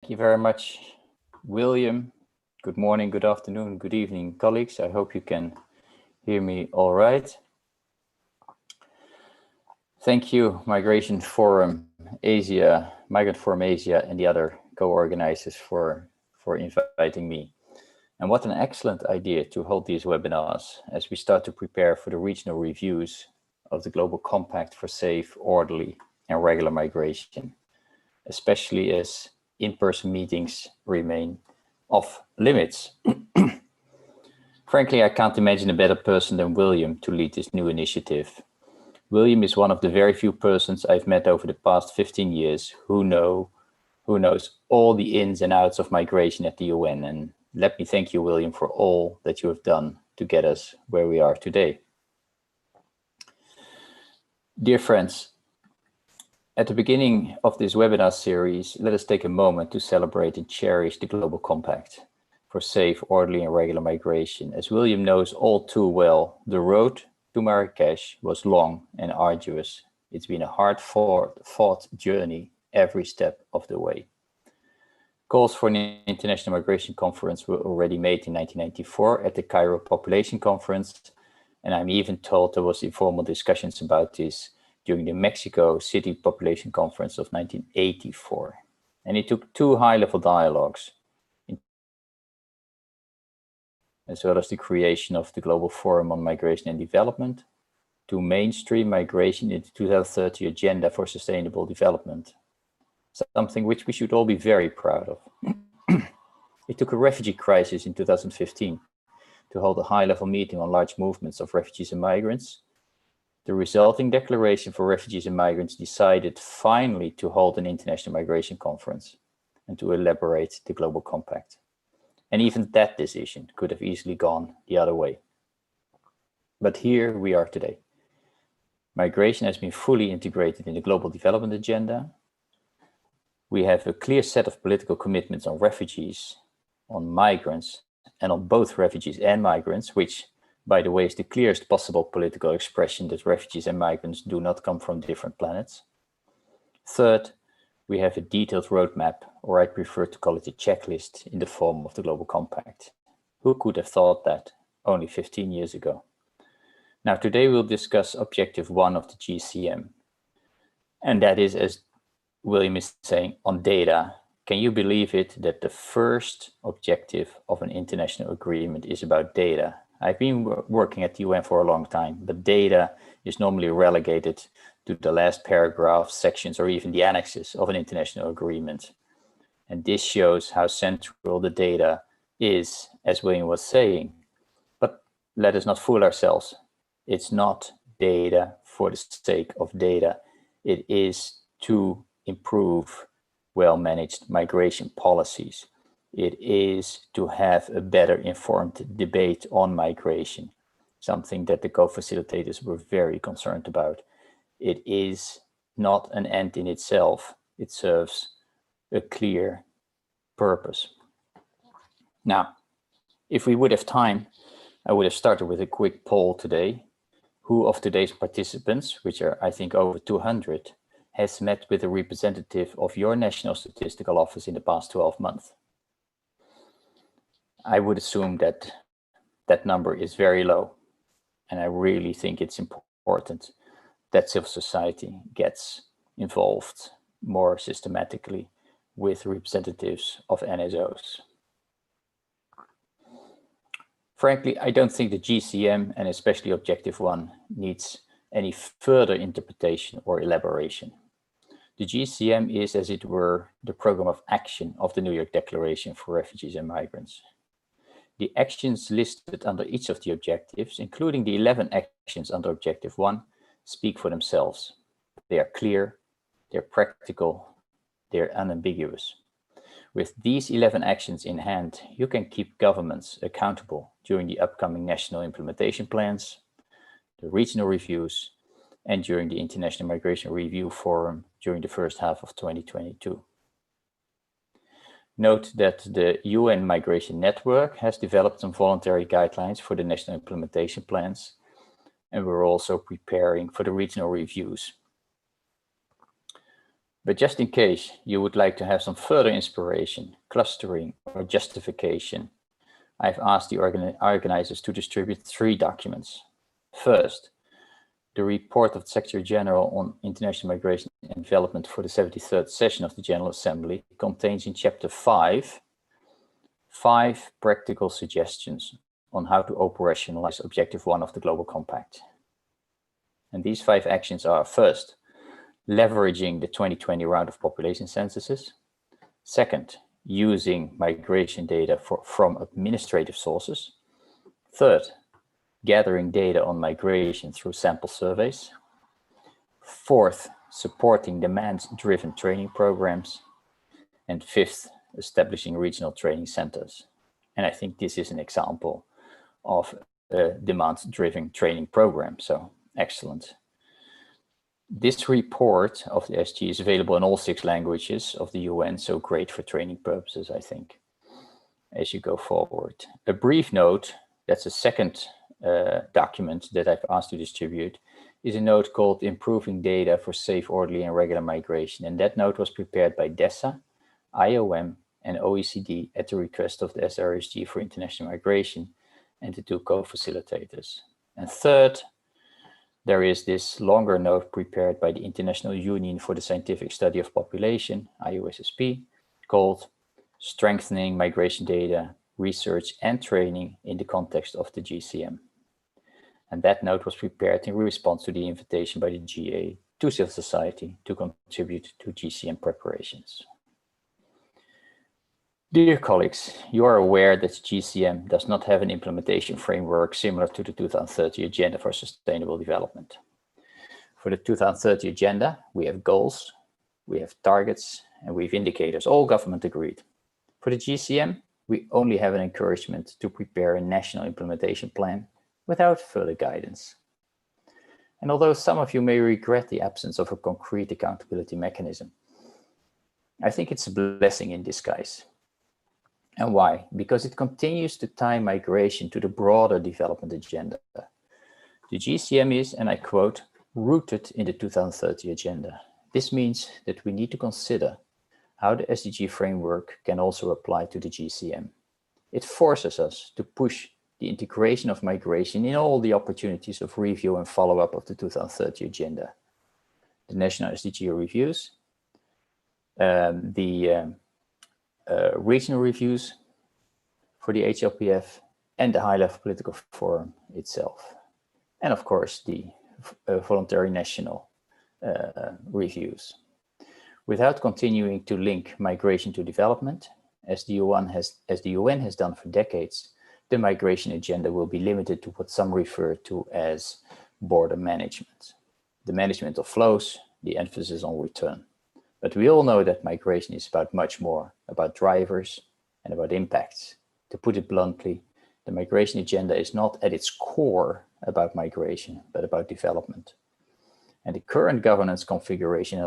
Thank you very much, William. Good morning, good afternoon, good evening, colleagues. I hope you can hear me all right. Thank you, Migrant Forum Asia, Migrant Forum Asia, and the other co-organizers for inviting me. And what an excellent idea to hold these webinars as we start to prepare for the regional reviews of the Global Compact for Safe, Orderly, and Regular Migration, especially as in-person meetings remain off limits. Frankly, I can't imagine a better person than William to lead this new initiative. William is one of the very few persons I've met over the past 15 years who knows all the ins and outs of migration at the UN. And let me thank you, William, for all that you have done to get us where we are today. Dear friends, at the beginning of this webinar series, let us take a moment to celebrate and cherish the Global Compact for safe, orderly, and regular migration. As William knows all too well, the road to Marrakesh was long and arduous. It's been a hard-fought journey every step of the way. Calls for an international migration conference were already made in 1994 at the Cairo Population Conference, and I'm even told there was informal discussions about this during the Mexico City Population Conference of 1984. And it took two high-level dialogues, as well as the creation of the Global Forum on Migration and Development, to mainstream migration in the 2030 Agenda for Sustainable Development, something which we should all be very proud of. It took a refugee crisis in 2015 to hold a high-level meeting on large movements of refugees and migrants. The resulting declaration for refugees and migrants decided finally to hold an international migration conference and to elaborate the Global Compact. And even that decision could have easily gone the other way. But here we are today. Migration has been fully integrated in the Global Development Agenda. We have a clear set of political commitments on refugees, on migrants, and on both refugees and migrants, which, by the way, is the clearest possible political expression that refugees and migrants do not come from different planets. Third, we have a detailed roadmap, or I prefer to call it a checklist, in the form of the Global Compact. Who could have thought that only 15 years ago? Now, today we'll discuss Objective 1 of the GCM. And that is, as William is saying, on data. Can you believe it that the first objective of an international agreement is about data? I've been working at the UN for a long time, but data is normally relegated to the last paragraph, sections, or even the annexes of an international agreement. And this shows how central the data is, as William was saying. But let us not fool ourselves. It's not data for the sake of data. It is to improve well-managed migration policies. It is to have a better informed debate on migration, something that the co-facilitators were very concerned about. It is not an end in itself. It serves a clear purpose. Now, if we would have time, I would have started with a quick poll today. Who of today's participants, which are I think over 200, has met with a representative of your National Statistical Office in the past 12 months? I would assume that that number is very low. And I really think it's important that civil society gets involved more systematically with representatives of NSOs. Frankly, I don't think the GCM, and especially Objective 1, needs any further interpretation or elaboration. The GCM is, as it were, the program of action of the New York Declaration for Refugees and Migrants. The actions listed under each of the objectives, including the 11 actions under Objective 1, speak for themselves. They are clear, they're practical, they're unambiguous. With these 11 actions in hand, you can keep governments accountable during the upcoming national implementation plans, the regional reviews, and during the International Migration Review Forum during the first half of 2022. Note that the UN Migration Network has developed some voluntary guidelines for the national implementation plans, and we're also preparing for the regional reviews. But just in case you would like to have some further inspiration, clustering, or justification, I've asked the organizers to distribute 3 documents. First, the report of the Secretary General on International Migration and Development for the 73rd session of the General Assembly contains in Chapter 5 practical suggestions on how to operationalize Objective 1 of the Global Compact. And these 5 actions are: first, leveraging the 2020 round of population censuses. Second, using migration data from administrative sources. Third, gathering data on migration through sample surveys. Fourth, supporting demand-driven training programs. And fifth, establishing regional training centers. And I think this is an example of a demand-driven training program, so excellent. This report of the SG is available in all 6 languages of the UN, so great for training purposes, I think, as you go forward. A brief note, that's a second document that I've asked to distribute, is a note called Improving Data for Safe, Orderly and Regular Migration. And that note was prepared by DESA, IOM and OECD at the request of the SRSG for International Migration and the 2 co-facilitators. And third, there is this longer note prepared by the International Union for the Scientific Study of Population, IUSSP, called Strengthening Migration Data, Research and Training in the Context of the GCM. And that note was prepared in response to the invitation by the GA to civil society to contribute to GCM preparations. Dear colleagues, you are aware that GCM does not have an implementation framework similar to the 2030 Agenda for Sustainable Development. For the 2030 Agenda, we have goals, we have targets, and we have indicators, all government agreed. For the GCM, we only have an encouragement to prepare a national implementation plan without further guidance. And although some of you may regret the absence of a concrete accountability mechanism, I think it's a blessing in disguise. And why? Because it continues to tie migration to the broader development agenda. The GCM is, and I quote, rooted in the 2030 Agenda. This means that we need to consider how the SDG framework can also apply to the GCM. It forces us to push the integration of migration in all the opportunities of review and follow-up of the 2030 Agenda. The national SDG reviews, regional reviews for the HLPF, and the high-level political forum itself. And of course, the voluntary national reviews. Without continuing to link migration to development, as the UN has done for decades, the migration agenda will be limited to what some refer to as border management. The management of flows, the emphasis on return. But we all know that migration is about much more, about drivers and about impacts. To put it bluntly, the migration agenda is not at its core about migration, but about development. And the current governance configuration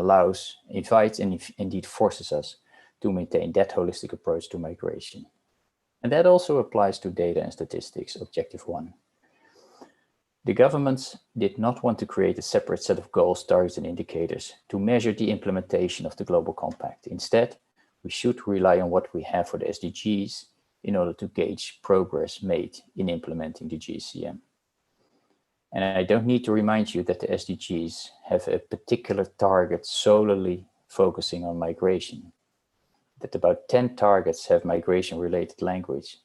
invites and indeed forces us to maintain that holistic approach to migration. And that also applies to data and statistics, Objective 1. The governments did not want to create a separate set of goals, targets and indicators to measure the implementation of the Global Compact. Instead, we should rely on what we have for the SDGs in order to gauge progress made in implementing the GCM. And I don't need to remind you that the SDGs have a particular target solely focusing on migration, that about 10 targets have migration-related language,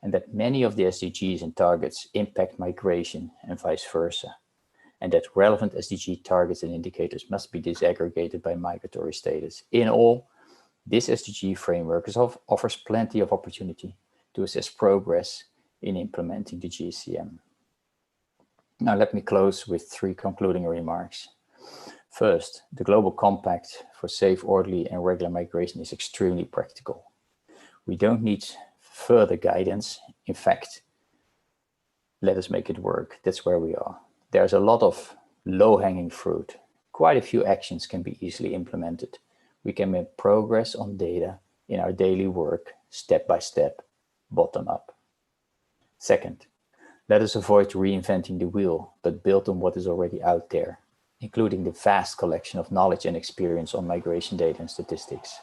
and that many of the SDGs and targets impact migration and vice versa, and that relevant SDG targets and indicators must be disaggregated by migratory status. In all, this SDG framework offers plenty of opportunity to assess progress in implementing the GCM. Now let me close with 3 concluding remarks. First, the Global Compact for safe, orderly and regular migration is extremely practical. We don't need further guidance. In fact, let us make it work. That's where we are. There's a lot of low-hanging fruit. Quite a few actions can be easily implemented. We can make progress on data in our daily work, step by step, bottom up. Second, let us avoid reinventing the wheel, but build on what is already out there. including the vast collection of knowledge and experience on migration data and statistics.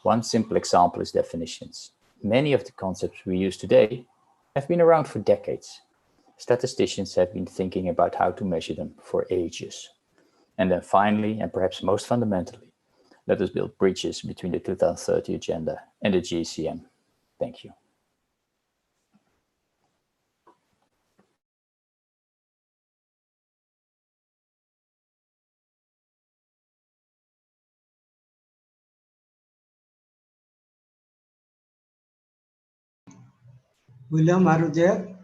One simple example is definitions. Many of the concepts we use today have been around for decades. Statisticians have been thinking about how to measure them for ages. And then finally, and perhaps most fundamentally, let us build bridges between the 2030 agenda and the GCM. Thank you. William, are you there?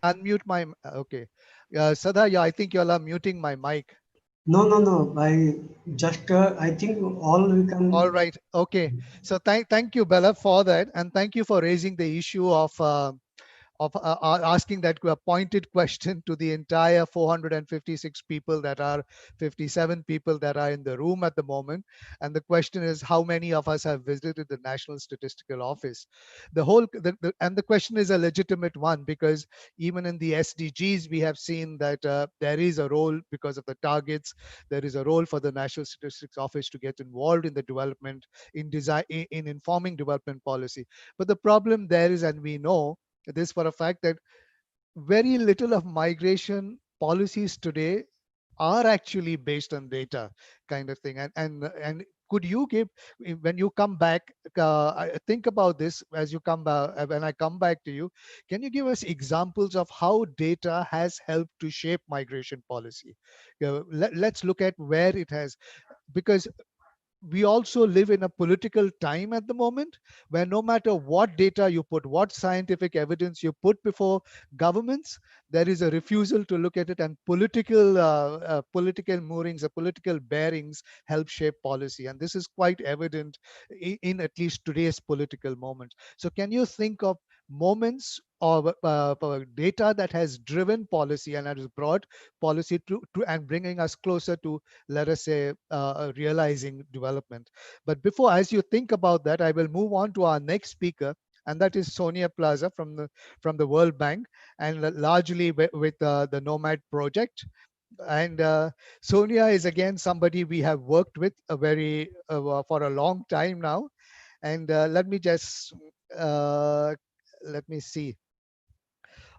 Unmute my, okay. Sada, yeah, I think you all are muting my mic. No. I just, I think all we can. All right. Okay. So thank you, Bella, for that. And thank you for raising the issue of asking that pointed question to the entire 456 people that are 57 people that are in the room at the moment. And the question is, how many of us have visited the National Statistical Office? And the question is a legitimate one, because even in the SDGs, we have seen that there is a role, because of the targets, there is a role for the National Statistics Office to get involved in the development, in design, in informing development policy. But the problem there is, and we know this for a fact, that very little of migration policies today are actually based on data, kind of thing. And could you give, when you come back, think about this as you come back, when I come back to you, can you give us examples of how data has helped to shape migration policy? Let's look at where it has, because we also live in a political time at the moment where no matter what data you put, what scientific evidence you put before governments, there is a refusal to look at it, and political moorings or political bearings help shape policy. And this is quite evident in at least today's political moment. So can you think of moments of data that has driven policy and has brought policy to and bringing us closer to, let us say, realizing development? But before, as you think about that, I will move on to our next speaker, and that is Sonia Plaza from the World Bank, and largely with the Nomad project. And Sonia is again somebody we have worked with for a long time now. And let me just let me see.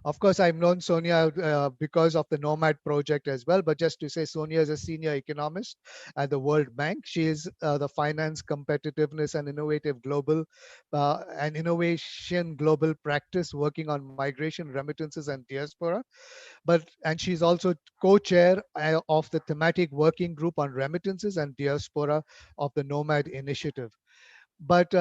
Of course, I've known Sonia because of the Nomad project as well. But just to say, Sonia is a senior economist at the World Bank. She is the Finance, Competitiveness and Innovation Global Practice, working on migration, remittances and diaspora. And she's also co-chair of the thematic working group on remittances and diaspora of the Nomad Initiative. But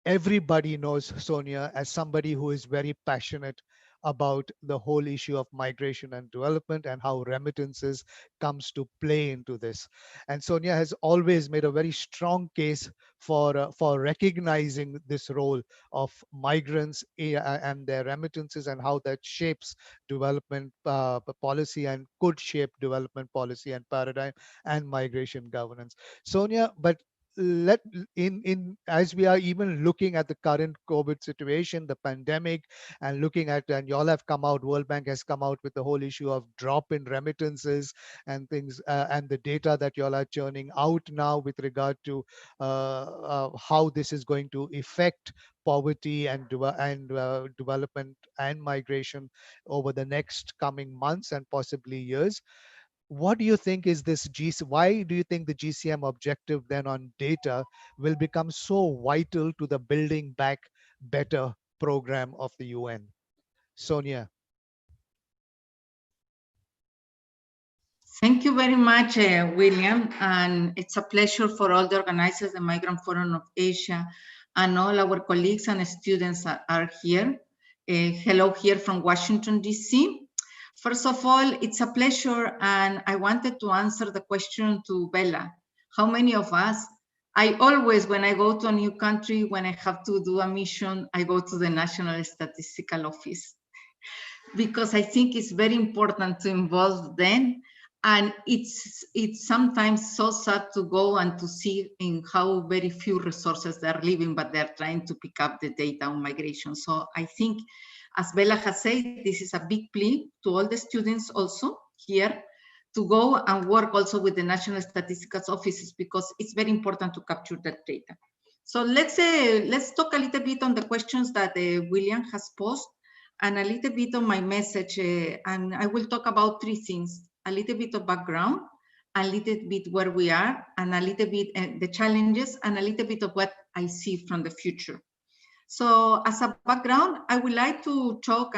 everybody knows Sonia as somebody who is very passionate about the whole issue of migration and development and how remittances comes to play into this. And Sonia has always made a very strong case for recognizing this role of migrants and their remittances, and how that shapes development policy and could shape development policy and paradigm and migration governance. Sonia, but as we are even looking at the current COVID situation, the pandemic, and looking at, and y'all have come out, World Bank has come out with the whole issue of drop in remittances and things, and the data that y'all are churning out now with regard to how this is going to affect poverty and development and migration over the next coming months and possibly years. What do you think is this why do you think the GCM objective then on data will become so vital to the Building Back Better program of the UN? Sonia. Thank you very much, William. And it's a pleasure for all the organizers, the Migrant Forum of Asia, and all our colleagues and students that are here. Hello here from Washington, D.C. First of all, it's a pleasure, and I wanted to answer the question to Bella. How many of us, I always, when I go to a new country, when I have to do a mission, I go to the National Statistical Office, because I think it's very important to involve them. And it's sometimes so sad to go and to see in how very few resources they're living, but they're trying to pick up the data on migration. So I think, as Bella has said, this is a big plea to all the students also here to go and work also with the national statistical offices, because it's very important to capture that data. So let's talk a little bit on the questions that William has posed, and a little bit on my message. And I will talk about three things: a little bit of background, a little bit where we are, and a little bit the challenges, and a little bit of what I see from the future. So as a background, I would like to talk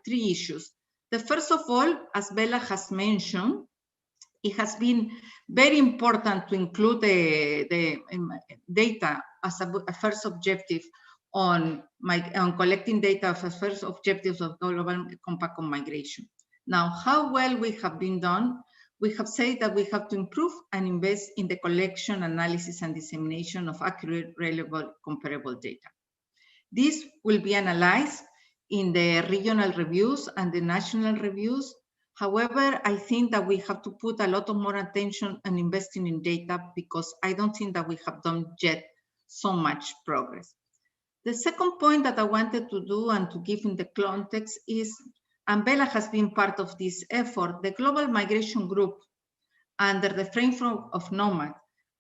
three issues. The first of all, as Bella has mentioned, it has been very important to include the data as a first objective on collecting data as a first objectives of Global Compact on Migration. Now, how well we have been done, we have said that we have to improve and invest in the collection, analysis, and dissemination of accurate, relevant, comparable data. This will be analyzed in the regional reviews and the national reviews. However, I think that we have to put a lot of more attention on investing in data, because I don't think that we have done yet so much progress. The second point that I wanted to do and to give in the context is, and Bella has been part of this effort, the Global Migration Group under the framework of NOMAD,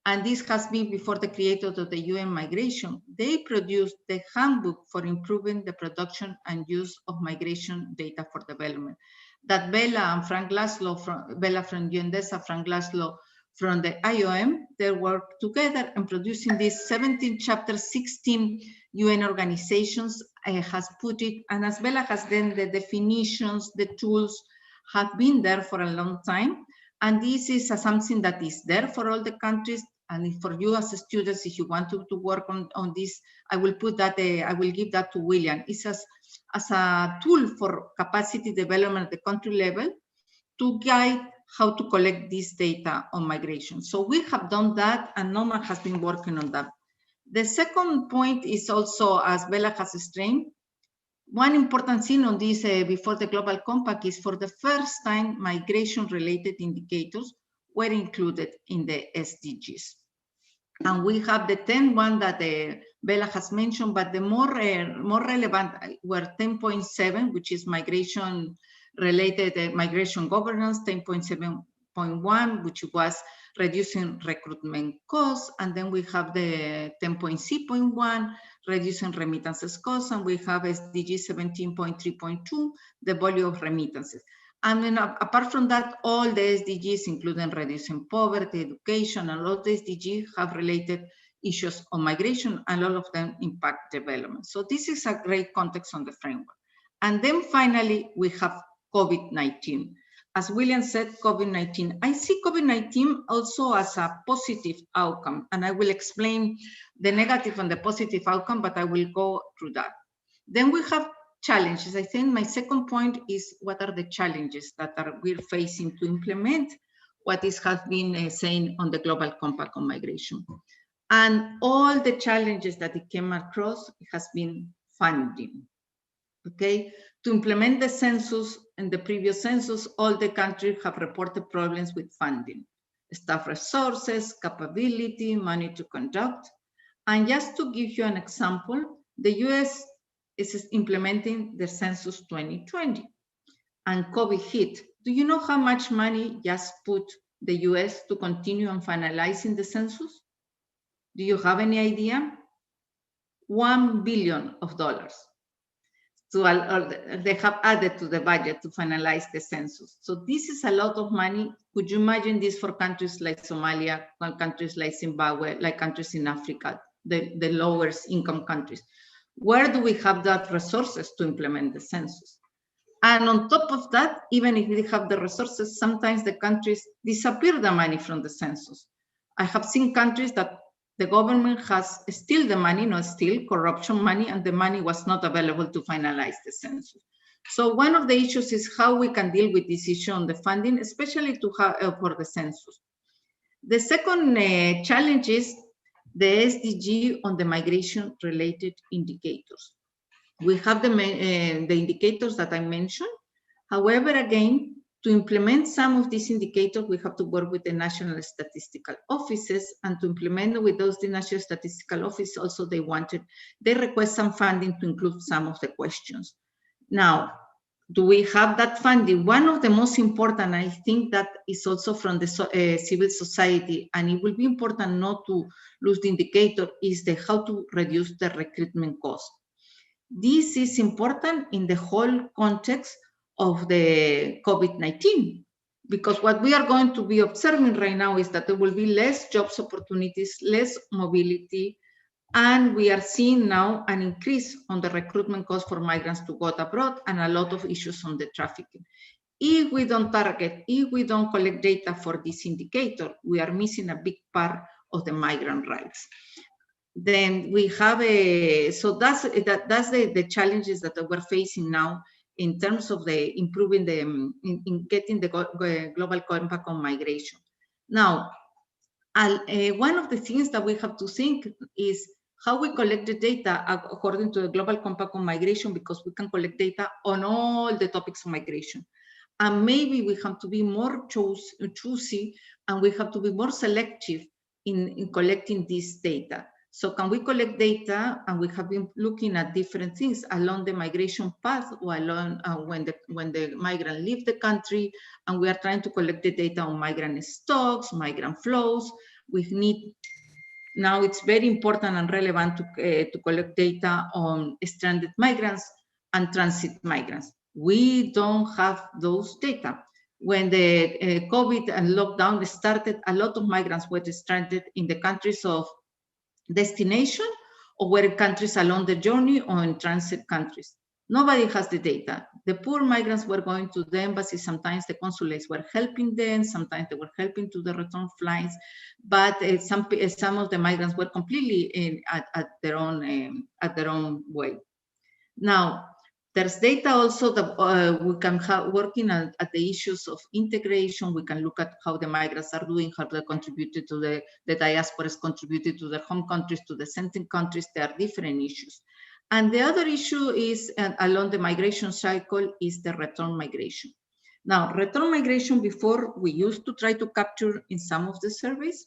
and this has been before the creators of the UN Migration, they produced the handbook for improving the production and use of migration data for development. That Bella and Frank Laszlo, Bella from UNDESA, Frank Laszlo from the IOM, they worked together in producing this 17 chapter, 16 UN organizations has put it, and as Bella has done, the definitions, the tools have been there for a long time. And this is something that is there for all the countries. And for you as students, if you want to work on this, I will put that, I will give that to William. It's as a tool for capacity development at the country level to guide how to collect this data on migration. So we have done that, and NOMAD has been working on that. The second point is also, as Bella has explained, one important thing on this before the Global Compact is, for the first time, migration-related indicators were included in the SDGs. And we have the 10 one that Bella has mentioned, but the more relevant were 10.7, which is migration-related migration governance, 10.7.1, which was reducing recruitment costs, and then we have the 10.C.1, reducing remittances costs, and we have SDG 17.3.2, the volume of remittances. And then apart from that, all the SDGs, including reducing poverty, education, and all the SDGs have related issues on migration, and all of them impact development. So this is a great context on the framework. And then finally, we have COVID-19. As William said, COVID-19. I see COVID-19 also as a positive outcome, and I will explain the negative and the positive outcome, but I will go through that. Then we have challenges. I think my second point is, what are the challenges that we're facing to implement what has been saying on the Global Compact on Migration? And all the challenges that it came across, it has been funding. Okay, to implement the census and the previous census, all the countries have reported problems with funding, staff resources, capability, money to conduct. And just to give you an example, the US is implementing the census 2020 and COVID hit. Do you know how much money just put the US to continue on finalizing the census? Do you have any idea? $1 billion. They have added to the budget to finalize the census. So this is a lot of money. Could you imagine this for countries like Somalia, countries like Zimbabwe, like countries in Africa, the lowest income countries? Where do we have that resources to implement the census? And on top of that, even if we have the resources, sometimes the countries disappear the money from the census. I have seen countries that the government has still the money, not still, corruption money, and the money was not available to finalize the census. So one of the issues is how we can deal with this issue on the funding, especially for the census. The second challenge is the SDG on the migration-related indicators. We have the indicators that I mentioned. However, again, to implement some of these indicators, we have to work with the national statistical offices, and to implement with those the national statistical office also they request some funding to include some of the questions. Now, do we have that funding? One of the most important, I think that is also from the civil society, and it will be important not to lose the indicator, is the how to reduce the recruitment cost. This is important in the whole context of the COVID-19, because what we are going to be observing right now is that there will be less jobs opportunities, less mobility, and we are seeing now an increase on the recruitment cost for migrants to go abroad and a lot of issues on the trafficking. If we don't target, if we don't collect data for this indicator, we are missing a big part of the migrant rights. Then we have so that's the challenges that we're facing now in terms of the improving the, in getting the global compact on migration. Now, one of the things that we have to think is how we collect the data according to the Global Compact on Migration, because we can collect data on all the topics of migration. And maybe we have to be more choosy, and we have to be more selective in collecting this data. So can we collect data, and we have been looking at different things along the migration path, or along when the migrant leave the country, and we are trying to collect the data on migrant stocks, migrant flows. We need, now it's very important and relevant to collect data on stranded migrants and transit migrants. We don't have those data. When the COVID and lockdown started, a lot of migrants were stranded in the countries of destination, or were countries along the journey, or in transit countries. Nobody has the data. The poor migrants were going to the embassy. Sometimes the consulates were helping them. Sometimes they were helping to the return flights. But some of the migrants were completely at their own way. Now, there's data also that we can have working at the issues of integration. We can look at how the migrants are doing, how they contributed to the diasporas contributed to their home countries, to the sending countries. There are different issues. And the other issue is, along the migration cycle, is the return migration. Now, return migration, before we used to try to capture in some of the surveys,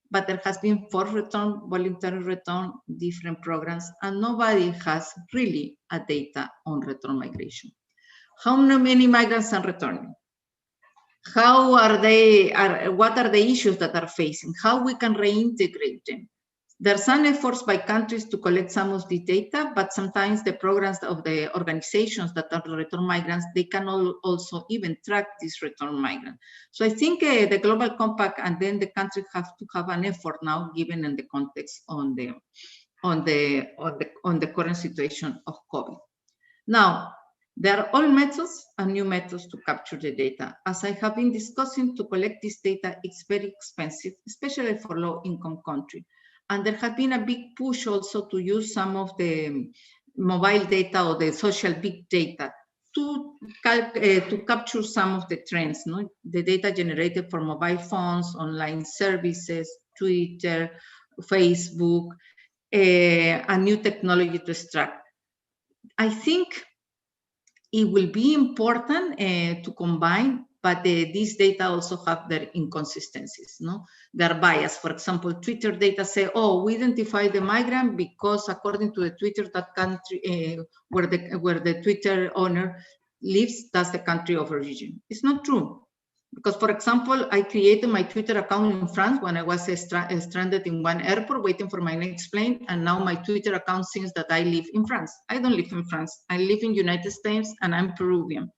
but there has been forced return, voluntary return, different programs, and nobody has really a data on return migration. How many migrants are returning? How are they, what are the issues that are facing? How we can reintegrate them? There are some efforts by countries to collect some of the data, but sometimes the programs of the organizations that are return migrants, they can also even track this return migrant. So I think the Global Compact and then the countries have to have an effort now, given in the context on the current situation of COVID. Now, there are old methods and new methods to capture the data. As I have been discussing, to collect this data, it's very expensive, especially for low-income countries. And there has been a big push also to use some of the mobile data or the social big data to capture some of the trends, no? The data generated for mobile phones, online services, Twitter, Facebook, a new technology to extract. I think it will be important to combine, but these data also have their inconsistencies, no? They're biased. For example, Twitter data say, oh, we identify the migrant because according to the Twitter, that country where the Twitter owner lives, that's the country of origin. It's not true. Because, for example, I created my Twitter account in France when I was stranded in one airport waiting for my next plane, and now my Twitter account seems that I live in France. I don't live in France. I live in the United States, and I'm Peruvian.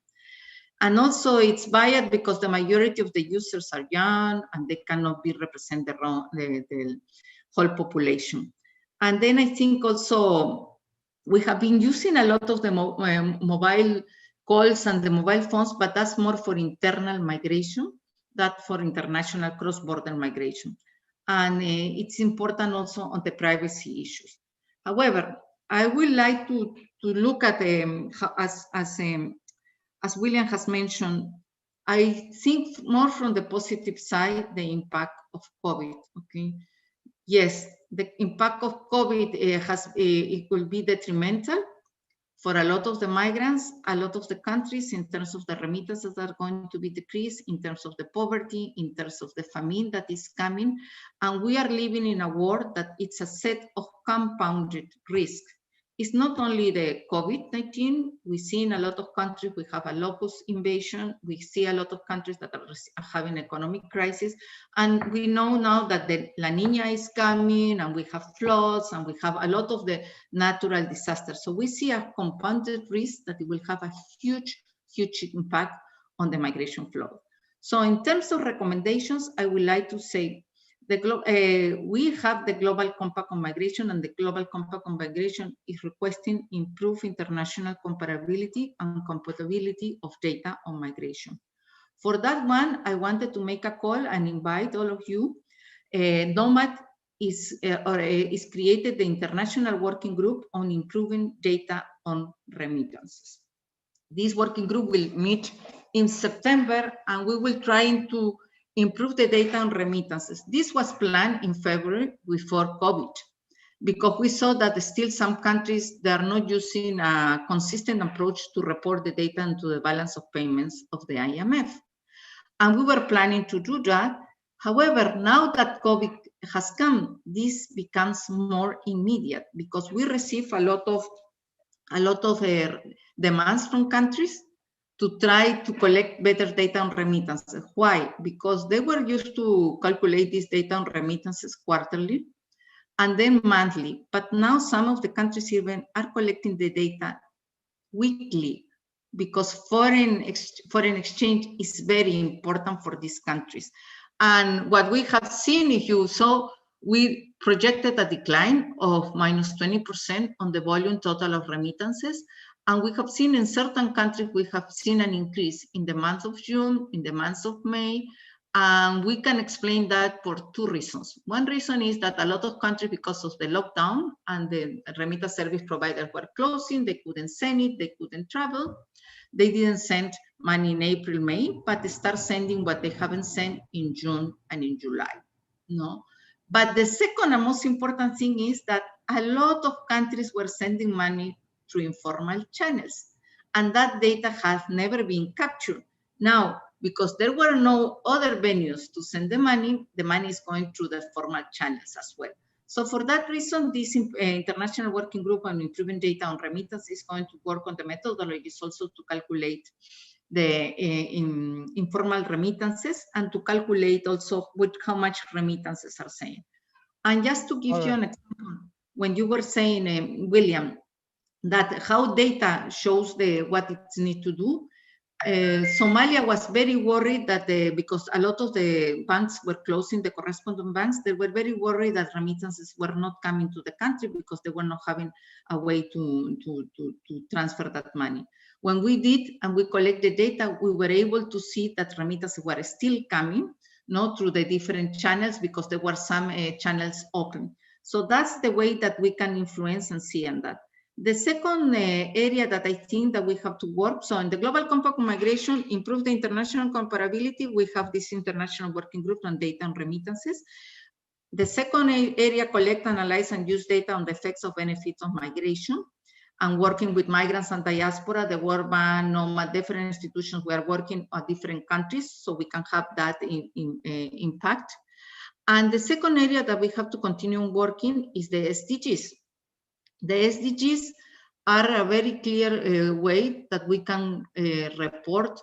And also, it's biased because the majority of the users are young, and they cannot be represent the whole population. And then I think also we have been using a lot of the mobile calls and the mobile phones, but that's more for internal migration, than for international cross-border migration. And it's important also on the privacy issues. However, I would like to look at, as William has mentioned, I think more from the positive side, the impact of COVID, okay? Yes, the impact of COVID it will be detrimental for a lot of the migrants, a lot of the countries, in terms of the remittances that are going to be decreased, in terms of the poverty, in terms of the famine that is coming. And we are living in a world that it's a set of compounded risks. It's not only the COVID-19. We see in a lot of countries we have a locust invasion. We see a lot of countries that are having economic crisis. And we know now that the La Nina is coming, and we have floods, and we have a lot of the natural disasters. So we see a compounded risk that it will have a huge impact on the migration flow. So in terms of recommendations, I would like to say we have the Global Compact on Migration, and the Global Compact on Migration is requesting improved international comparability and compatibility of data on migration. For that one, I wanted to make a call and invite all of you. NOMAD is created the International Working Group on Improving Data on Remittances. This working group will meet in September, and we will try to improve the data on remittances. This was planned in February before COVID, because we saw that still some countries, they are not using a consistent approach to report the data into the balance of payments of the IMF. And we were planning to do that. However, now that COVID has come, this becomes more immediate, because we receive a lot of demands from countries to try to collect better data on remittances. Why? Because they were used to calculate this data on remittances quarterly and then monthly. But now some of the countries even are collecting the data weekly, because foreign exchange is very important for these countries. And what we have seen, if you saw, we projected a decline of -20% on the volume total of remittances. And we have seen in certain countries, we have seen an increase in the month of June, in the month of May. And we can explain that for two reasons. One reason is that a lot of countries, because of the lockdown and the remittance service providers were closing, they couldn't send it, they couldn't travel. They didn't send money in April, May, but they start sending what they haven't sent in June and in July. No? But the second and most important thing is that a lot of countries were sending money through informal channels, and that data has never been captured. Now, because there were no other venues to send the money is going through the formal channels as well. So for that reason, this International Working Group on Improving Data on Remittance is going to work on the methodologies also to calculate the informal remittances, and to calculate also with how much remittances are saying. And just to give you an example, when you were saying, William, that how data shows what it needs to do, Somalia was very worried that because a lot of the banks were closing, the correspondent banks, they were very worried that remittances were not coming to the country because they were not having a way to transfer that money. When we did and we collected data, we were able to see that remittances were still coming, not through the different channels, because there were some channels open. So that's the way that we can influence and see on that. The second area that I think that we have to work, so in the Global Compact on Migration, improve the international comparability, we have this International Working Group on Data and Remittances. The second area, collect, analyze, and use data on the effects of benefits of migration, and working with migrants and diaspora, the World Bank, NOMAD, different institutions, we are working on different countries, so we can have that impact. And the second area that we have to continue working is the SDGs. The SDGs are a very clear way that we can report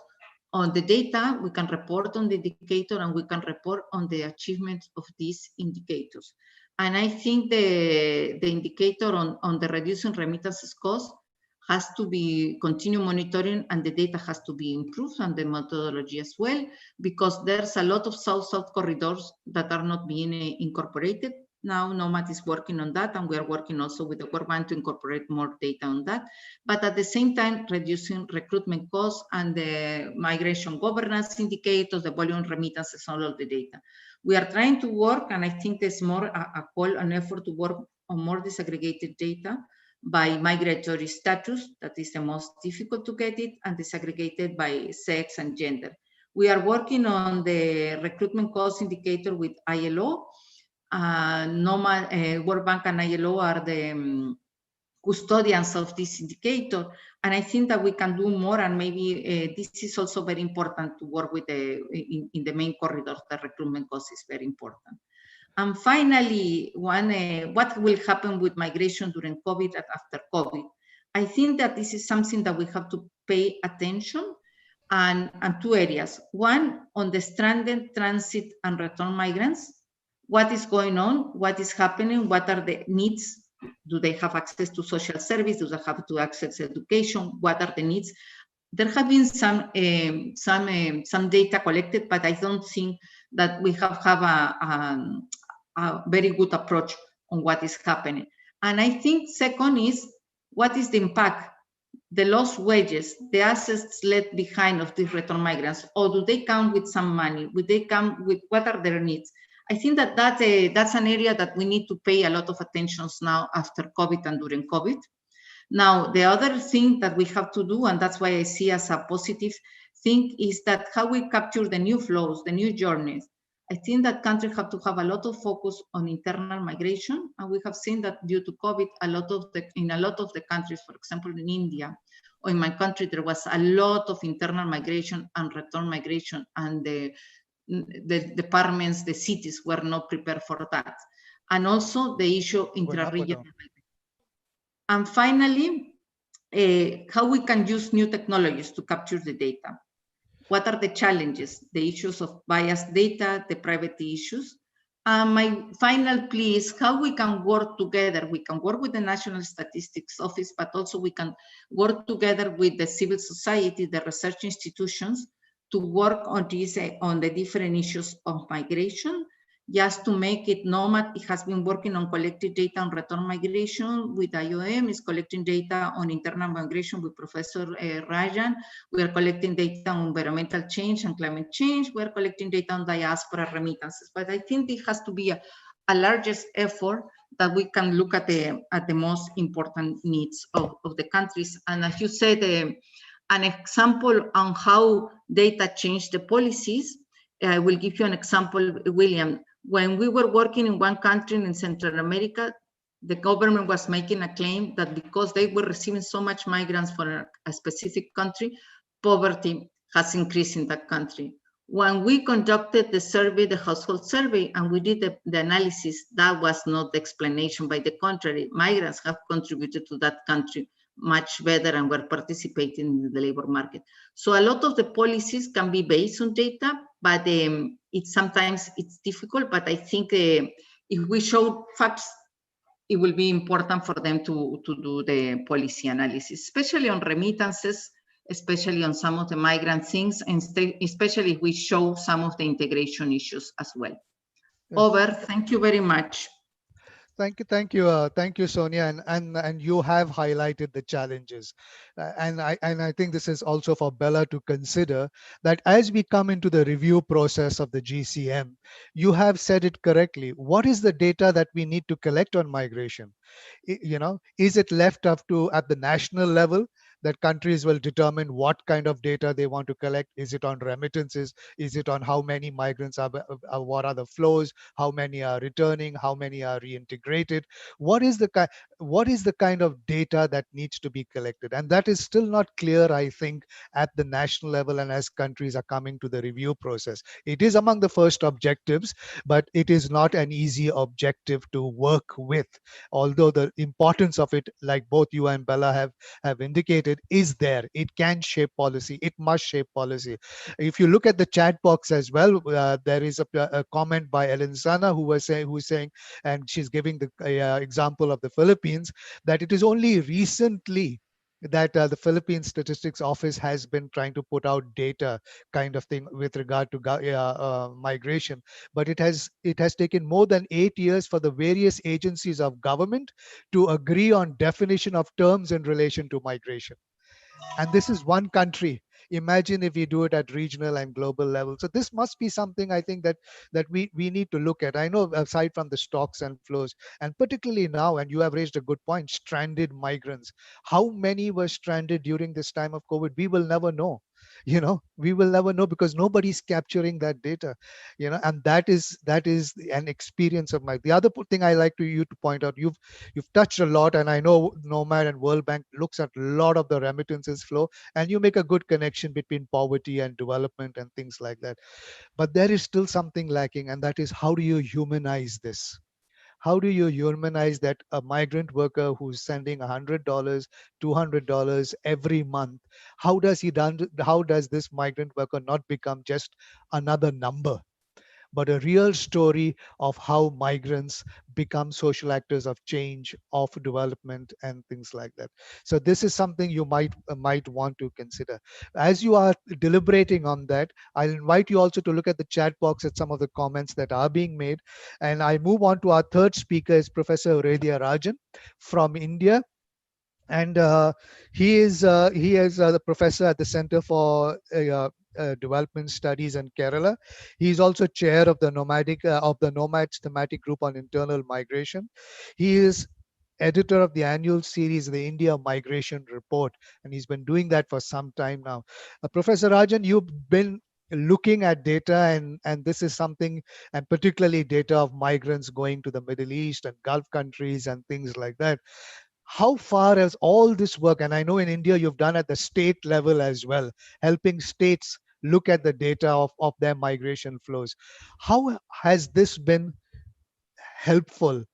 on the data, we can report on the indicator, and we can report on the achievement of these indicators. And I think the indicator on the reducing remittances cost has to be continue monitoring, and the data has to be improved, and the methodology as well, because there's a lot of south-south corridors that are not being incorporated. Now NOMAD is working on that, and we are working also with the World Bank to incorporate more data on that. But at the same time, reducing recruitment costs and the migration governance indicators, the volume remittances, all of the data. We are trying to work, and I think there's more a call, an effort to work on more disaggregated data by migratory status, that is the most difficult to get it, and disaggregated by sex and gender. We are working on the recruitment cost indicator with ILO. NOMAD, World Bank and ILO are the custodians of this indicator, and I think that we can do more, and maybe this is also very important to work with in the main corridors. The recruitment cost is very important. And finally, what will happen with migration during COVID and after COVID? I think that this is something that we have to pay attention and two areas. One, on the stranded transit and return migrants. What is going on? What is happening? What are the needs? Do they have access to social service? Do they have to access education? What are the needs? There have been some data collected, but I don't think that we have a very good approach on what is happening. And I think second is, what is the impact? The lost wages, the assets left behind of these return migrants, or do they come with some money? Would they come with, what are their needs? I think that that's an area that we need to pay a lot of attention now after COVID and during COVID. Now, the other thing that we have to do, and that's why I see as a positive thing, is that how we capture the new flows, the new journeys. I think that countries have to have a lot of focus on internal migration, and we have seen that due to COVID, in a lot of the countries, for example, in India or in my country, there was a lot of internal migration and return migration, and the departments, the cities were not prepared for that. And also the issue intra-regional. And finally, how we can use new technologies to capture the data. What are the challenges, the issues of biased data, the privacy issues? My final plea is how we can work together. We can work with the National Statistics Office, but also we can work together with the civil society, the research institutions, to work on the different issues of migration, just to make it nomad. It has been working on collecting data on return migration with IOM, is collecting data on internal migration with Professor Rajan. We are collecting data on environmental change and climate change. We are collecting data on diaspora remittances. But I think it has to be a largest effort that we can look at the most important needs of the countries. And as you said, an example on how data change the policies, I will give you an example, William. When we were working in one country in Central America, the government was making a claim that because they were receiving so much migrants for a specific country, poverty has increased in that country. When we conducted the survey, the household survey, and we did the analysis, that was not the explanation. By the contrary, migrants have contributed to that country much better and were participating in the labor market. So a lot of the policies can be based on data, but sometimes it's difficult. But I think if we show facts, it will be important for them to do the policy analysis, especially on remittances, especially on some of the migrant things, and especially if we show some of the integration issues as well. Yes. Over. Thank you very much. Thank you, Sonia, and you have highlighted the challenges, and I think this is also for Bella to consider, that as we come into the review process of the GCM, you have said it correctly. What is the data that we need to collect on migration? Is it left up to at the national level, that countries will determine what kind of data they want to collect? Is it on remittances? Is it on how many migrants are, what are the flows? How many are returning? How many are reintegrated? What is the kind of data that needs to be collected? And that is still not clear, I think, at the national level and as countries are coming to the review process. It is among the first objectives, but it is not an easy objective to work with. Although the importance of it, like both you and Bella have indicated, is there. It can shape policy. It must shape policy. If you look at the chat box as well, there is a comment by Ellen Sana who's saying, and she's giving the example of the Philippines, that it is only recently that the Philippine Statistics Office has been trying to put out data kind of thing with regard to migration. But it has taken more than 8 years for the various agencies of government to agree on definition of terms in relation to migration. And this is one country. Imagine if we do it at regional and global level. So this must be something, I think, that we need to look at. I know, aside from the stocks and flows, and particularly now, and you have raised a good point, stranded migrants. How many were stranded during this time of COVID? We will never know. We will never know because nobody's capturing that data, and that is an experience of the other thing I like you to point out. You've touched a lot, and I know Nomad and World Bank looks at a lot of the remittances flow, and you make a good connection between poverty and development and things like that. But there is still something lacking, and that is, how do you humanize this? How do you humanize that a migrant worker who's sending $100, $200 every month? How does this migrant worker not become just another number, but a real story of how migrants become social actors of change, of development, and things like that? So this is something you might want to consider. As you are deliberating on that, I'll invite you also to look at the chat box at some of the comments that are being made. And I move on to our third speaker, is Professor Aurelia Rajan from India. And he is the professor at the Center for Development Studies in Kerala. He is also chair of the Nomads Thematic Group on Internal Migration. He is editor of the annual series, the India Migration Report, and he's been doing that for some time now. Professor Rajan, you've been looking at data, and this is something, and particularly data of migrants going to the Middle East and Gulf countries and things like that. How far has all this work, and I know in India you've done at the state level as well, helping states look at the data of their migration flows. How has this been helpful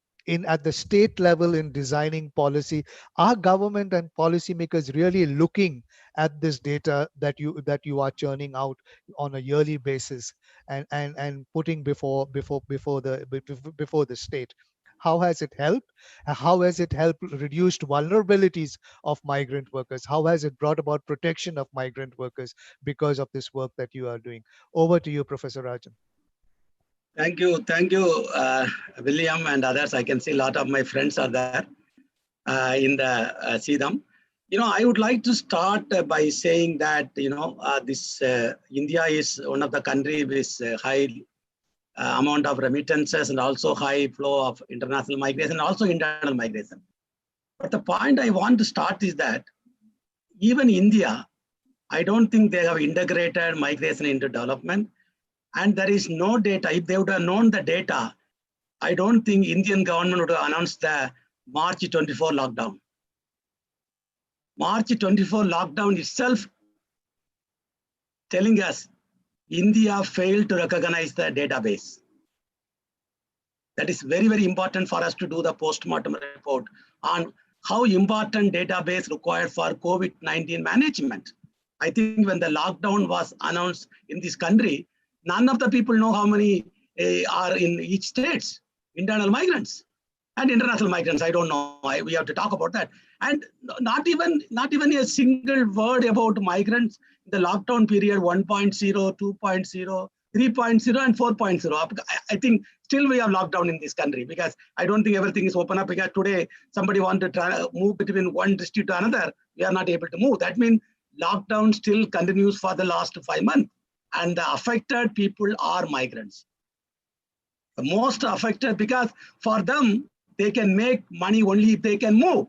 at the state level in designing policy? Are government and policymakers really looking at this data that you are churning out on a yearly basis and putting before the state? How has it helped? How has it helped reduced vulnerabilities of migrant workers? How has it brought about protection of migrant workers because of this work that you are doing? Over to you, Professor Rajan. Thank you, William and others. I can see a lot of my friends are there see them. I would like to start by saying that, India is one of the countries with high amount of remittances and also high flow of international migration and also internal migration. But the point I want to start is that even India, I don't think they have integrated migration into development. And there is no data. If they would have known the data, I don't think Indian government would have announced the March 24 lockdown. March 24 lockdown itself telling us India failed to recognize the database. That is very, very important for us to do the post-mortem report on how important database required for COVID-19 management. I think when the lockdown was announced in this country, none of the people know how many are in each state, internal migrants and international migrants. I don't know. We have to talk about that. And not even a single word about migrants in the lockdown period 1.0, 2.0, 3.0 and 4.0. I think still we have lockdown in this country because I don't think everything is open up, because today somebody wants to move between one district to another. We are not able to move. That means lockdown still continues for the last 5 months. And the affected people are migrants. The most affected, because for them, they can make money only if they can move.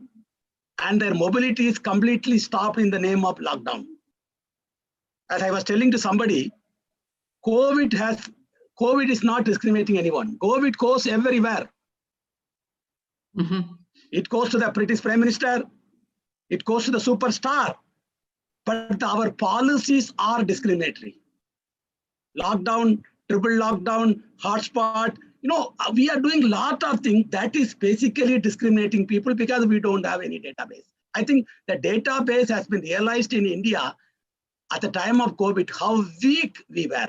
And their mobility is completely stopped in the name of lockdown. As I was telling to somebody, COVID is not discriminating anyone. COVID goes everywhere. It goes to the British Prime Minister. It goes to the superstar. But our policies are discriminatory. Lockdown, triple lockdown, hotspot. We are doing a lot of things that is basically discriminating people because we don't have any database. I think the database has been realized in India at the time of COVID, how weak we were.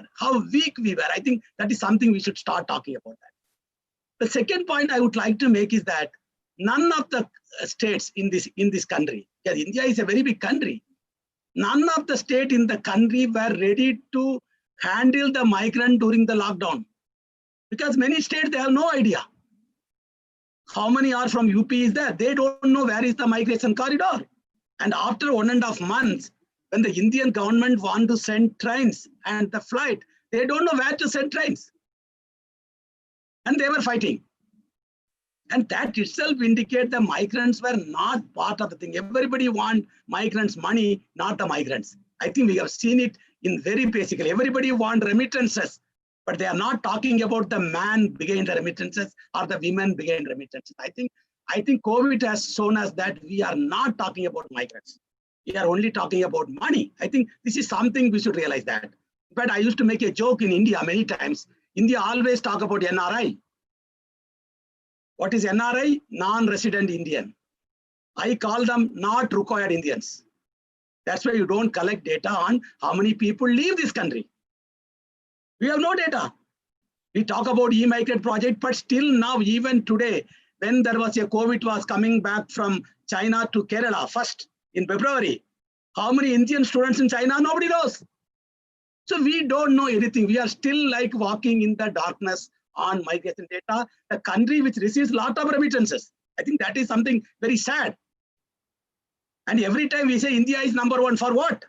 I think that is something we should start talking about that. The second point I would like to make is that none of the states in this country, because India is a very big country, none of the states in the country were ready to handle the migrant during the lockdown, because many states, they have no idea how many are from UP is there. They don't know where is the migration corridor. And after 1.5 months, when the Indian government want to send trains and the flight, they don't know where to send trains. And they were fighting. And that itself indicates the migrants were not part of the thing. Everybody want migrants' money, not the migrants. I think we have seen it in very basically. Everybody wants remittances, but they are not talking about the man behind the remittances or the women behind remittances. I think COVID has shown us that we are not talking about migrants. We are only talking about money. I think this is something we should realize that. But I used to make a joke in India many times. India always talk about NRI. What is NRI? Non-resident Indian. I call them not required Indians. That's why you don't collect data on how many people leave this country. We have no data. We talk about e-migrant project, but still now, even today, when there was a COVID was coming back from China to Kerala first in February, how many Indian students in China? Nobody knows. So we don't know anything. We are still like walking in the darkness on migration data, a country which receives a lot of remittances. I think that is something very sad. And every time we say India is number one for what?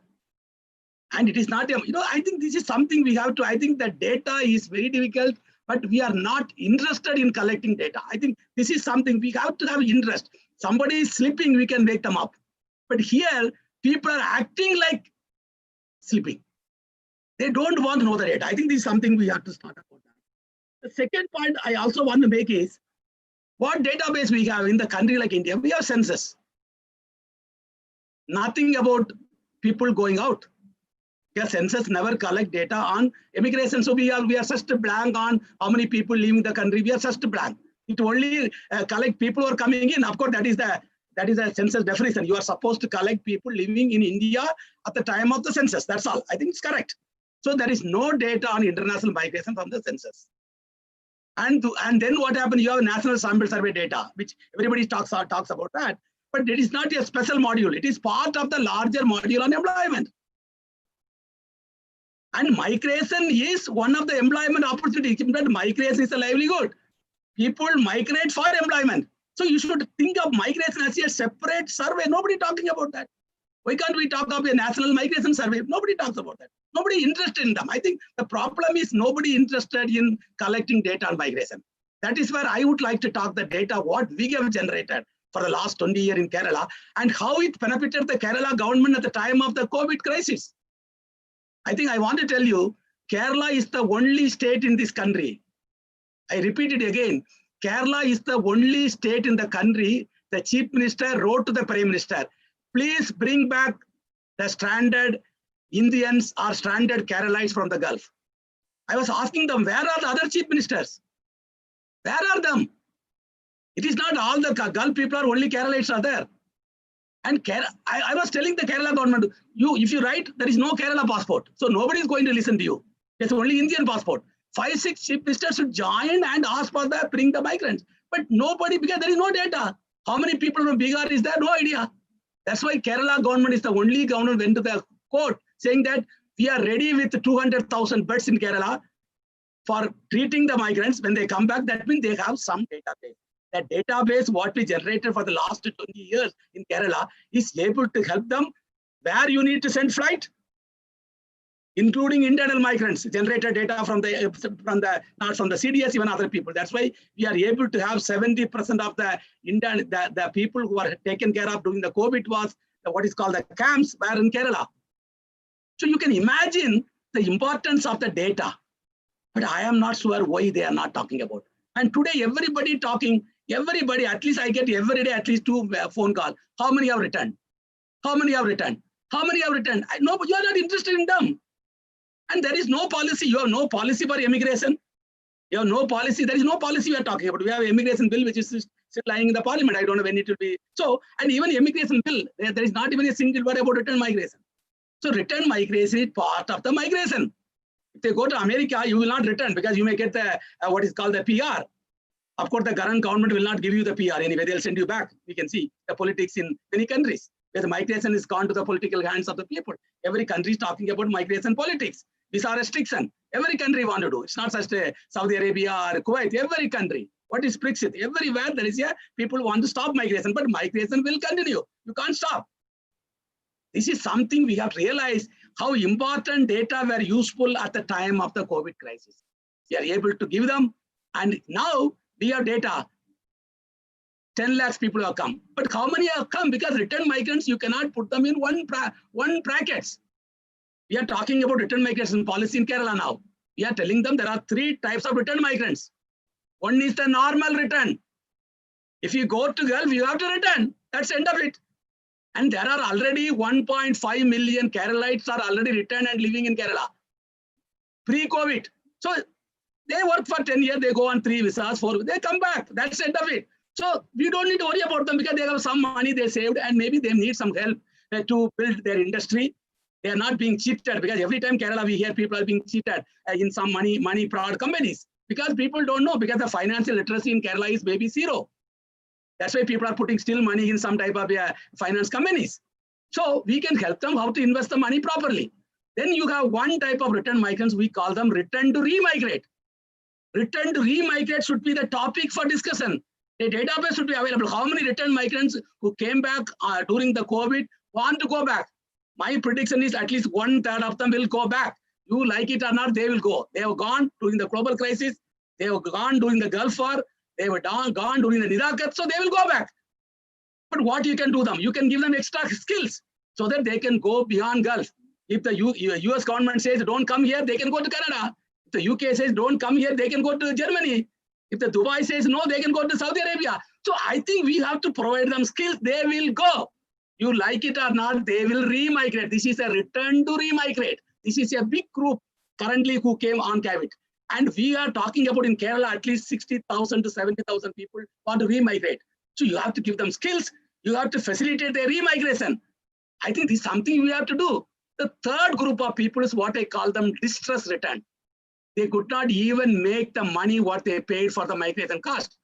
And it is not, I think this is something we have to, I think that data is very difficult, but we are not interested in collecting data. I think this is something we have to have interest. Somebody is sleeping, we can wake them up. But here, people are acting like sleeping. They don't want to know the data. I think this is something we have to start about that. The second point I also want to make is, what database we have in the country like India? We have census. Nothing about people going out. Because census never collect data on immigration. So we are just blank on how many people leaving the country. We are just blank. It only collect people who are coming in. Of course, that is a census definition. You are supposed to collect people living in India at the time of the census. That's all. I think it's correct. So there is no data on international migration from the census. And then what happened? You have national sample survey data, which everybody talks about that. But it is not a special module. It is part of the larger module on employment. And migration is one of the employment opportunities. But migration is a livelihood. People migrate for employment. So you should think of migration as a separate survey. Nobody talking about that. Why can't we talk of a national migration survey? Nobody talks about that. Nobody interested in them. I think the problem is nobody interested in collecting data on migration. That is where I would like to talk the data, what we have generated for the last 20 years in Kerala and how it benefited the Kerala government at the time of the COVID crisis. I think I want to tell you, Kerala is the only state in this country. I repeat it again. Kerala is the only state in the country. The Chief Minister wrote to the Prime Minister, please bring back the stranded Indians or stranded Keralites from the Gulf. I was asking them, where are the other Chief Ministers? Where are them? It is not all the Gulf people are only Keralites are there. And I was telling the Kerala government, if you write, there is no Kerala passport. So nobody is going to listen to you. It's only Indian passport. 5-6 Chief Ministers should join and ask for bring the migrants. But nobody, because there is no data. How many people from Bihar is there? No idea. That's why Kerala government is the only government went to the court saying that we are ready with 200,000 beds in Kerala for treating the migrants. When they come back, that means they have some database. That database, what we generated for the last 20 years in Kerala, is able to help them where you need to send flight, including internal migrants, generated data from the not from the CDS, even other people. That's why we are able to have 70% of the people who are taken care of during the COVID was what is called the camps were in Kerala. So you can imagine the importance of the data, but I am not sure why they are not talking about. And today, everybody talking, everybody, at least I get every day at least 2 phone calls. How many have returned? How many have returned? How many have returned? No, but you are not interested in them. And there is no policy. You have no policy for immigration. You have no policy. There is no policy we are talking about. We have an immigration bill which is still lying in the parliament. I don't know when it will be. So, and even immigration bill, there is not even a single word about return migration. So return migration is part of the migration. If they go to America, you will not return because you may get the what is called the PR. Of course, the current government will not give you the PR anyway. They'll send you back. We can see the politics in many countries where the migration is gone to the political hands of the people. Every country is talking about migration politics. Visa restriction. Every country want to do. It's not just Saudi Arabia or Kuwait. Every country. What is Brexit? Everywhere there is people want to stop migration, but migration will continue. You can't stop. This is something we have realized how important data were useful at the time of the COVID crisis. We are able to give them, and now we have data. 10 lakhs people have come, but how many have come? Because return migrants, you cannot put them in one brackets. We are talking about return migration policy in Kerala now. We are telling them there are 3 types of return migrants. One is the normal return. If you go to Gulf, you have to return. That's the end of it. And there are already 1.5 million Keralites are already returned and living in Kerala. Pre-COVID. So they work for 10 years, they go on 3 visas, 4, they come back. That's the end of it. So we don't need to worry about them because they have some money they saved and maybe they need some help to build their industry. They are not being cheated because every time Kerala we hear people are being cheated in some money fraud companies because people don't know because the financial literacy in Kerala is maybe 0. That's why people are putting still money in some type of finance companies. So we can help them how to invest the money properly. Then you have one type of return migrants, we call them return to remigrate. Return to remigrate should be the topic for discussion. A database should be available. How many return migrants who came back during the COVID want to go back? My prediction is at least 1/3 of them will go back. You like it or not, they will go. They have gone during the global crisis. They have gone during the Gulf War. They were gone during the Nirakat, so they will go back. But what you can do them? You can give them extra skills so that they can go beyond Gulf. If the US government says don't come here, they can go to Canada. If the UK says don't come here, they can go to Germany. If the Dubai says no, they can go to Saudi Arabia. So I think we have to provide them skills. They will go. You like it or not, they will remigrate. This is a return to remigrate. This is a big group currently who came on COVID. And we are talking about in Kerala, at least 60,000 to 70,000 people want to remigrate. So you have to give them skills. You have to facilitate their remigration. I think this is something we have to do. The third group of people is what I call them distress return. They could not even make the money what they paid for the migration cost.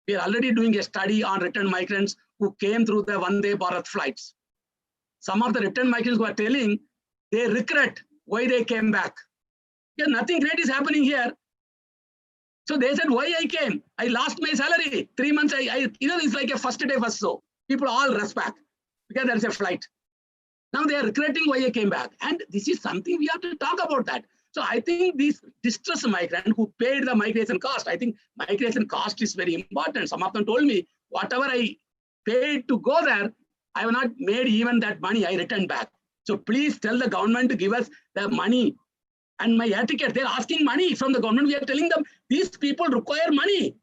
We are already doing a study on return migrants who came through the Vande Bharat flights. Some of the return migrants who are telling they regret why they came back. Yeah, nothing great is happening here. So they said, why I came? I lost my salary. 3 months, it's like a first day first show. People all rush back because there is a flight. Now they are regretting why I came back. And this is something we have to talk about that. So I think these distressed migrants who paid the migration cost, I think migration cost is very important. Some of them told me, whatever I paid to go there, I have not made even that money, I returned back. So please tell the government to give us the money and my air ticket. They're asking money from the government. We are telling them, these people require money.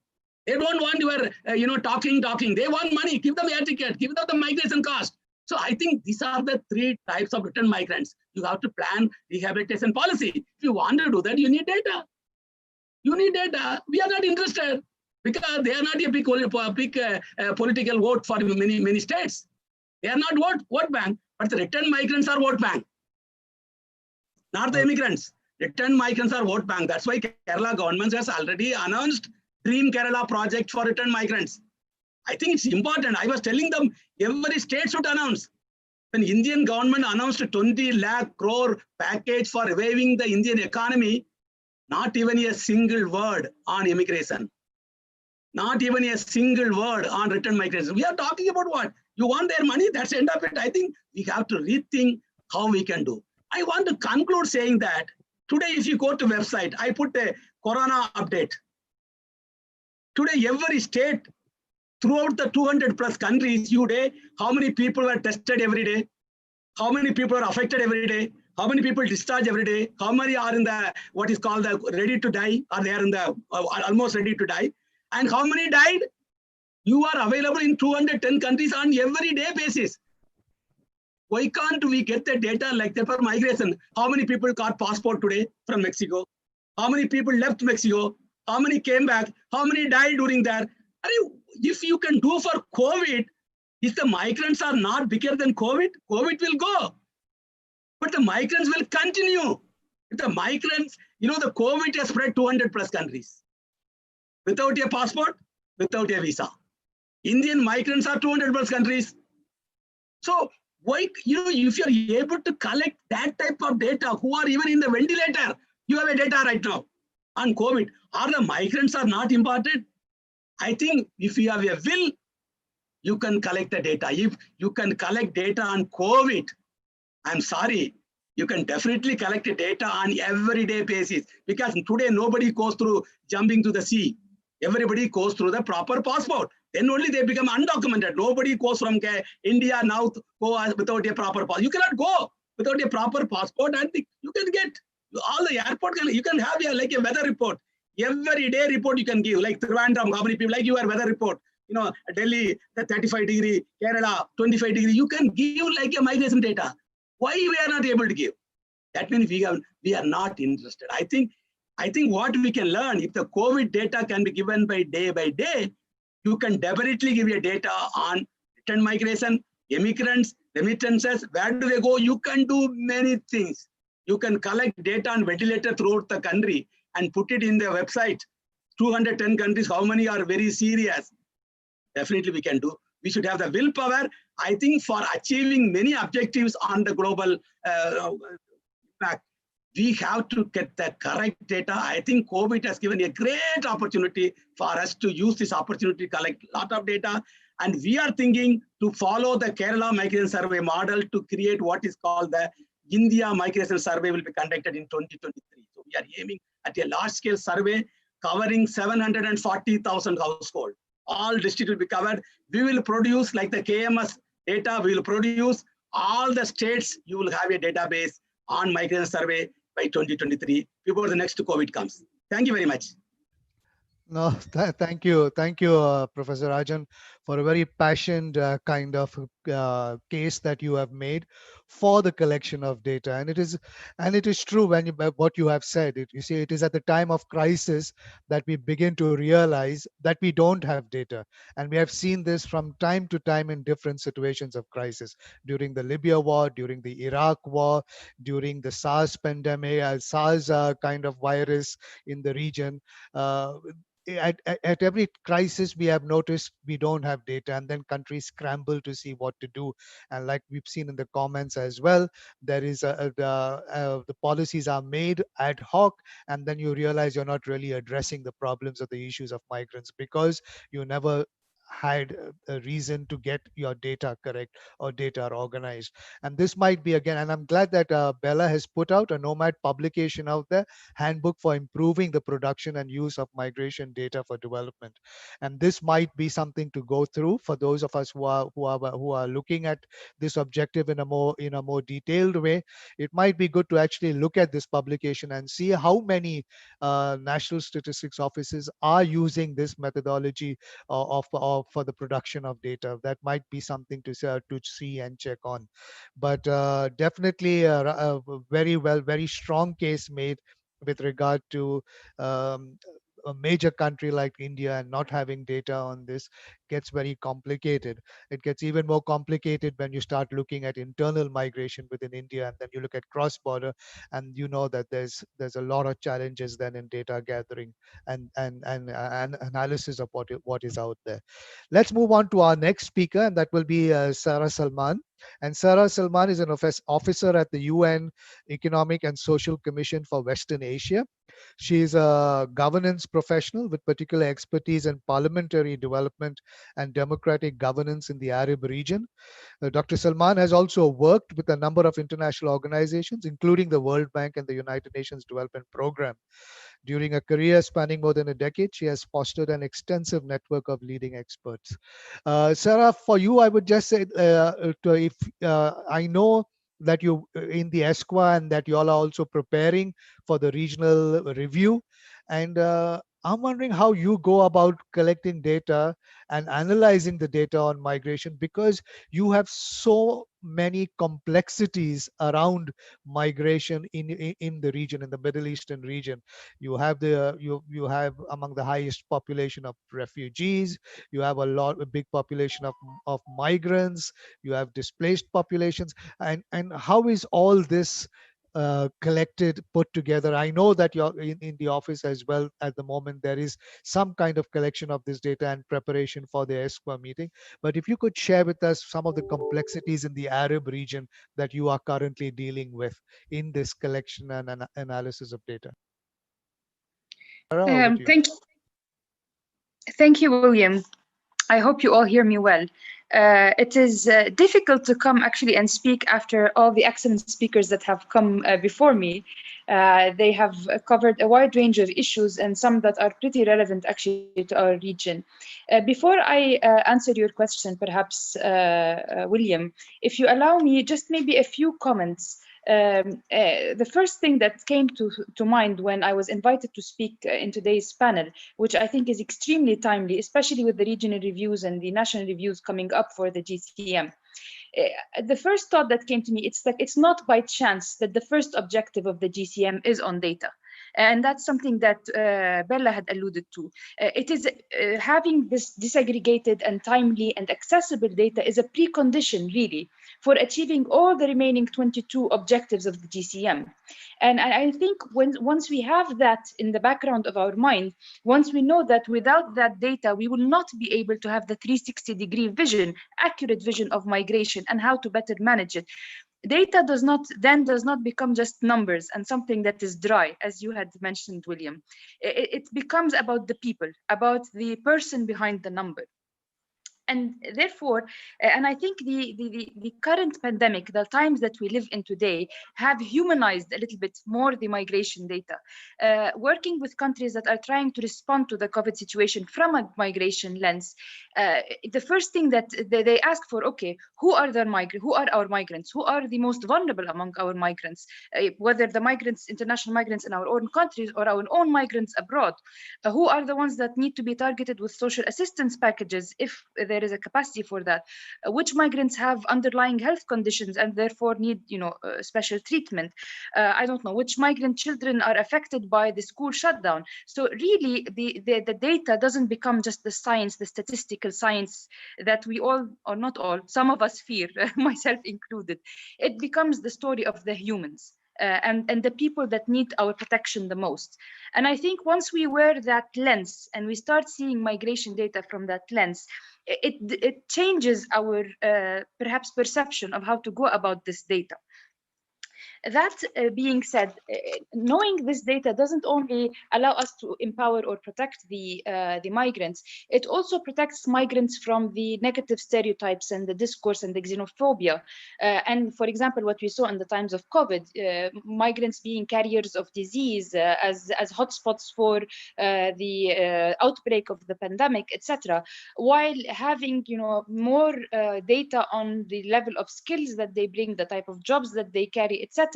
They don't want your, talking. They want money. Give them air ticket, give them the migration cost. So I think these are the 3 types of return migrants. You have to plan rehabilitation policy. If you want to do that, you need data. You need data. We are not interested because they are not a big political vote for many states. They are not vote bank, but the return migrants are vote bank, not the immigrants. Return migrants are vote bank. That's why Kerala government has already announced Dream Kerala project for return migrants. I think it's important. I was telling them every state should announce. When Indian government announced a 20 lakh crore package for reviving the Indian economy, not even a single word on immigration. Not even a single word on return migration. We are talking about what? You want their money? That's the end of it. I think we have to rethink how we can do. I want to conclude saying that today, if you go to website, I put a Corona update. Today, every state throughout the 200+ countries, how many people were tested every day? How many people are affected every day? How many people discharged every day? How many are in the what is called the ready to die? Are they in the almost ready to die? And how many died? You are available in 210 countries on every day basis. Why can't we get the data like that for migration? How many people got passport today from Mexico? How many people left Mexico? How many came back? How many died during that? If you can do for COVID, if the migrants are not bigger than COVID, COVID will go. But the migrants will continue. If the migrants, the COVID has spread 200+ countries. Without a passport, without a visa. Indian migrants are 200+ countries. So why, if you're able to collect that type of data, who are even in the ventilator, you have a data right now on COVID. Are the migrants are not important? I think if you have a will, you can collect the data. If you can collect data on COVID, I'm sorry, you can definitely collect the data on everyday basis because today nobody goes through jumping to the sea. Everybody goes through the proper passport. Then only they become undocumented. Nobody goes from India now go without a proper passport. You cannot go. without a proper passport, and you can get all the airport. You can have like a weather report. Every day report you can give, like Trivandrum, how many people, like your weather report. Delhi, the 35-degree, Kerala, 25-degree. You can give like a migration data. Why we are not able to give? That means we are not interested. I think what we can learn, if the COVID data can be given by day, you can definitely give your data on return migration, immigrants, remittances, where do they go? You can do many things. You can collect data on ventilator throughout the country and put it in the website. 210 countries, how many are very serious? Definitely we can do. We should have the willpower, I think, for achieving many objectives on the global impact. We have to get the correct data. I think COVID has given a great opportunity for us to use this opportunity to collect a lot of data. And we are thinking to follow the Kerala Migration Survey model to create what is called the India Migration Survey, will be conducted in 2023. So we are aiming at a large scale survey covering 740,000 households. All districts will be covered. We will produce, like the KMS data, we will produce all the states. You will have a database on migration survey by 2023 before the next COVID comes. Thank you very much. No, thank you, Professor Rajan, for a very passionate kind of case that you have made for the collection of data. And it is true when what you have said. You see, it is at the time of crisis that we begin to realize that we don't have data, and we have seen this from time to time in different situations of crisis. During the Libya war, during the Iraq war, during the SARS pandemic, SARS kind of virus in the region. At every crisis, we have noticed we don't have data, and then countries scramble to see what to do. And like we've seen in the comments as well, there is the policies are made ad hoc, and then you realize you're not really addressing the problems or the issues of migrants because you never had a reason to get your data correct or data organized. And this might be, again, and I'm glad that Bella has put out a Nomad publication out there, Handbook for Improving the Production and Use of Migration Data for Development. And this might be something to go through for those of us who are looking at this objective in a more detailed way. It might be good to actually look at this publication and see how many national statistics offices are using this methodology for the production of data. That might be something to see and check on. But definitely a very strong case made with regard to a major country like India and not having data on this gets very complicated. It gets even more complicated when you start looking at internal migration within India, and then you look at cross-border, and you know that there's a lot of challenges then in data gathering and analysis of what is out there. Let's move on to our next speaker, and that will be Sarah Salman. And Sarah Salman is an officer at the UN Economic and Social Commission for Western Asia. She is a governance professional with particular expertise in parliamentary development and democratic governance in the Arab region. Dr. Salman has also worked with a number of international organizations, including the World Bank and the United Nations Development Programme. During a career spanning more than a decade, she has fostered an extensive network of leading experts. Sarah, for you, I would just say, I know that you in the ESQA and that you all are also preparing for the regional review. And I'm wondering how you go about collecting data and analyzing the data on migration, because you have so many complexities around migration in the region, in the Middle Eastern region. You have you have among the highest population of refugees. You have a big population of migrants. You have displaced populations, and how is all this collected, put together? I know that you're in the office as well at the moment. There is some kind of collection of this data and preparation for the ESQA meeting. But if you could share with us some of the complexities in the Arab region that you are currently dealing with in this collection and analysis of data. Thank you, William. I hope you all hear me well. It is difficult to come actually and speak after all the excellent speakers that have come before me. They have covered a wide range of issues and some that are pretty relevant actually to our region. Before I answer your question, perhaps, William, if you allow me just maybe a few comments. The first thing that came to mind when I was invited to speak in today's panel, which I think is extremely timely, especially with the regional reviews and the national reviews coming up for the GCM. The first thought that came to me, it's that it's not by chance that the first objective of the GCM is on data. And that's something that Bella had alluded to. It is having this disaggregated and timely and accessible data is a precondition, really, for achieving all the remaining 22 objectives of the GCM. And I think once we have that in the background of our mind, once we know that without that data, we will not be able to have the 360-degree vision, accurate vision of migration and how to better manage it. Data does not become just numbers and something that is dry, as you had mentioned, William. It becomes about the people, about the person behind the number. And therefore, and I think the current pandemic, the times that we live in today, have humanized a little bit more the migration data. Working with countries that are trying to respond to the COVID situation from a migration lens, the first thing that they ask for, okay, who are our migrants? Who are the most vulnerable among our migrants? Whether the migrants, international migrants in our own countries or our own migrants abroad, who are the ones that need to be targeted with social assistance packages if there is a capacity for that, which migrants have underlying health conditions and therefore need, special treatment. I don't know which migrant children are affected by the school shutdown. So really the data doesn't become just the science, the statistical science that we all, or not all, some of us fear, myself included. It becomes the story of the humans. And the people that need our protection the most. And I think once we wear that lens and we start seeing migration data from that lens, it changes our perhaps perception of how to go about this data. That being said, knowing this data doesn't only allow us to empower or protect the migrants, it also protects migrants from the negative stereotypes and the discourse and the xenophobia. And for example, what we saw in the times of COVID, migrants being carriers of disease as hotspots for the outbreak of the pandemic, etc., while having more data on the level of skills that they bring, the type of jobs that they carry, etc.,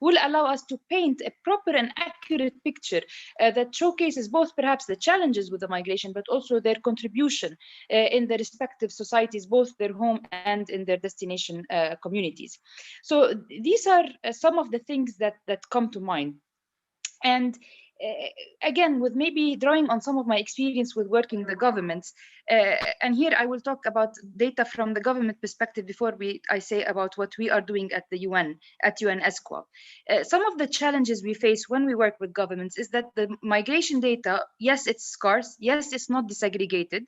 will allow us to paint a proper and accurate picture that showcases both perhaps the challenges with the migration, but also their contribution in the respective societies, both their home and in their destination communities. So these are some of the things that come to mind. And again, with maybe drawing on some of my experience with working the governments, and here I will talk about data from the government perspective before I say about what we are doing at the UN, at UNESCO. Some of the challenges we face when we work with governments is that the migration data, yes, it's scarce, yes, it's not disaggregated,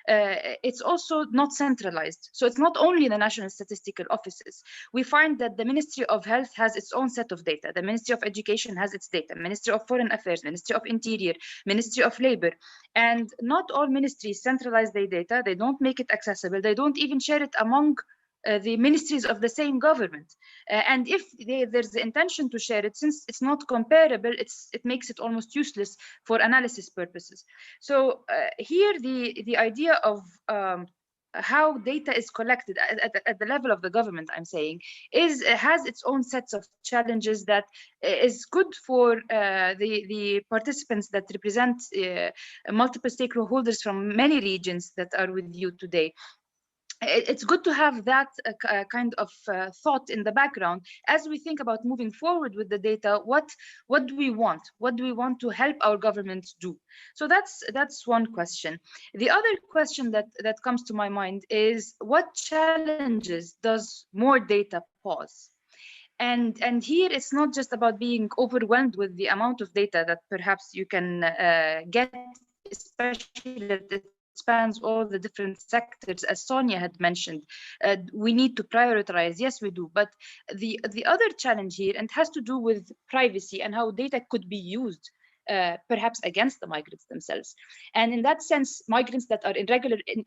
it's also not centralized. So it's not only the national statistical offices. We find that the Ministry of Health has its own set of data, the Ministry of Education has its data, Ministry of Foreign Affairs, Ministry of Interior, Ministry of Labor, and not all ministries centralize their data. They don't make it accessible. They don't even share it among the ministries of the same government. And if there's the intention to share it, since it's not comparable, it makes it almost useless for analysis purposes. So here the idea of how data is collected at the level of the government, I'm saying, has its own sets of challenges that is good for the participants that represent multiple stakeholders from many regions that are with you today. It's good to have that kind of thought in the background as we think about moving forward with the data. What do we want? What do we want to help our governments do? So that's one question. The other question that comes to my mind is, what challenges does more data pose? And here it's not just about being overwhelmed with the amount of data that perhaps you can get, especially that it spans all the different sectors, as Sonia had mentioned. We need to prioritize, yes, we do. But the other challenge here, and it has to do with privacy and how data could be used perhaps against the migrants themselves. And in that sense, migrants that are in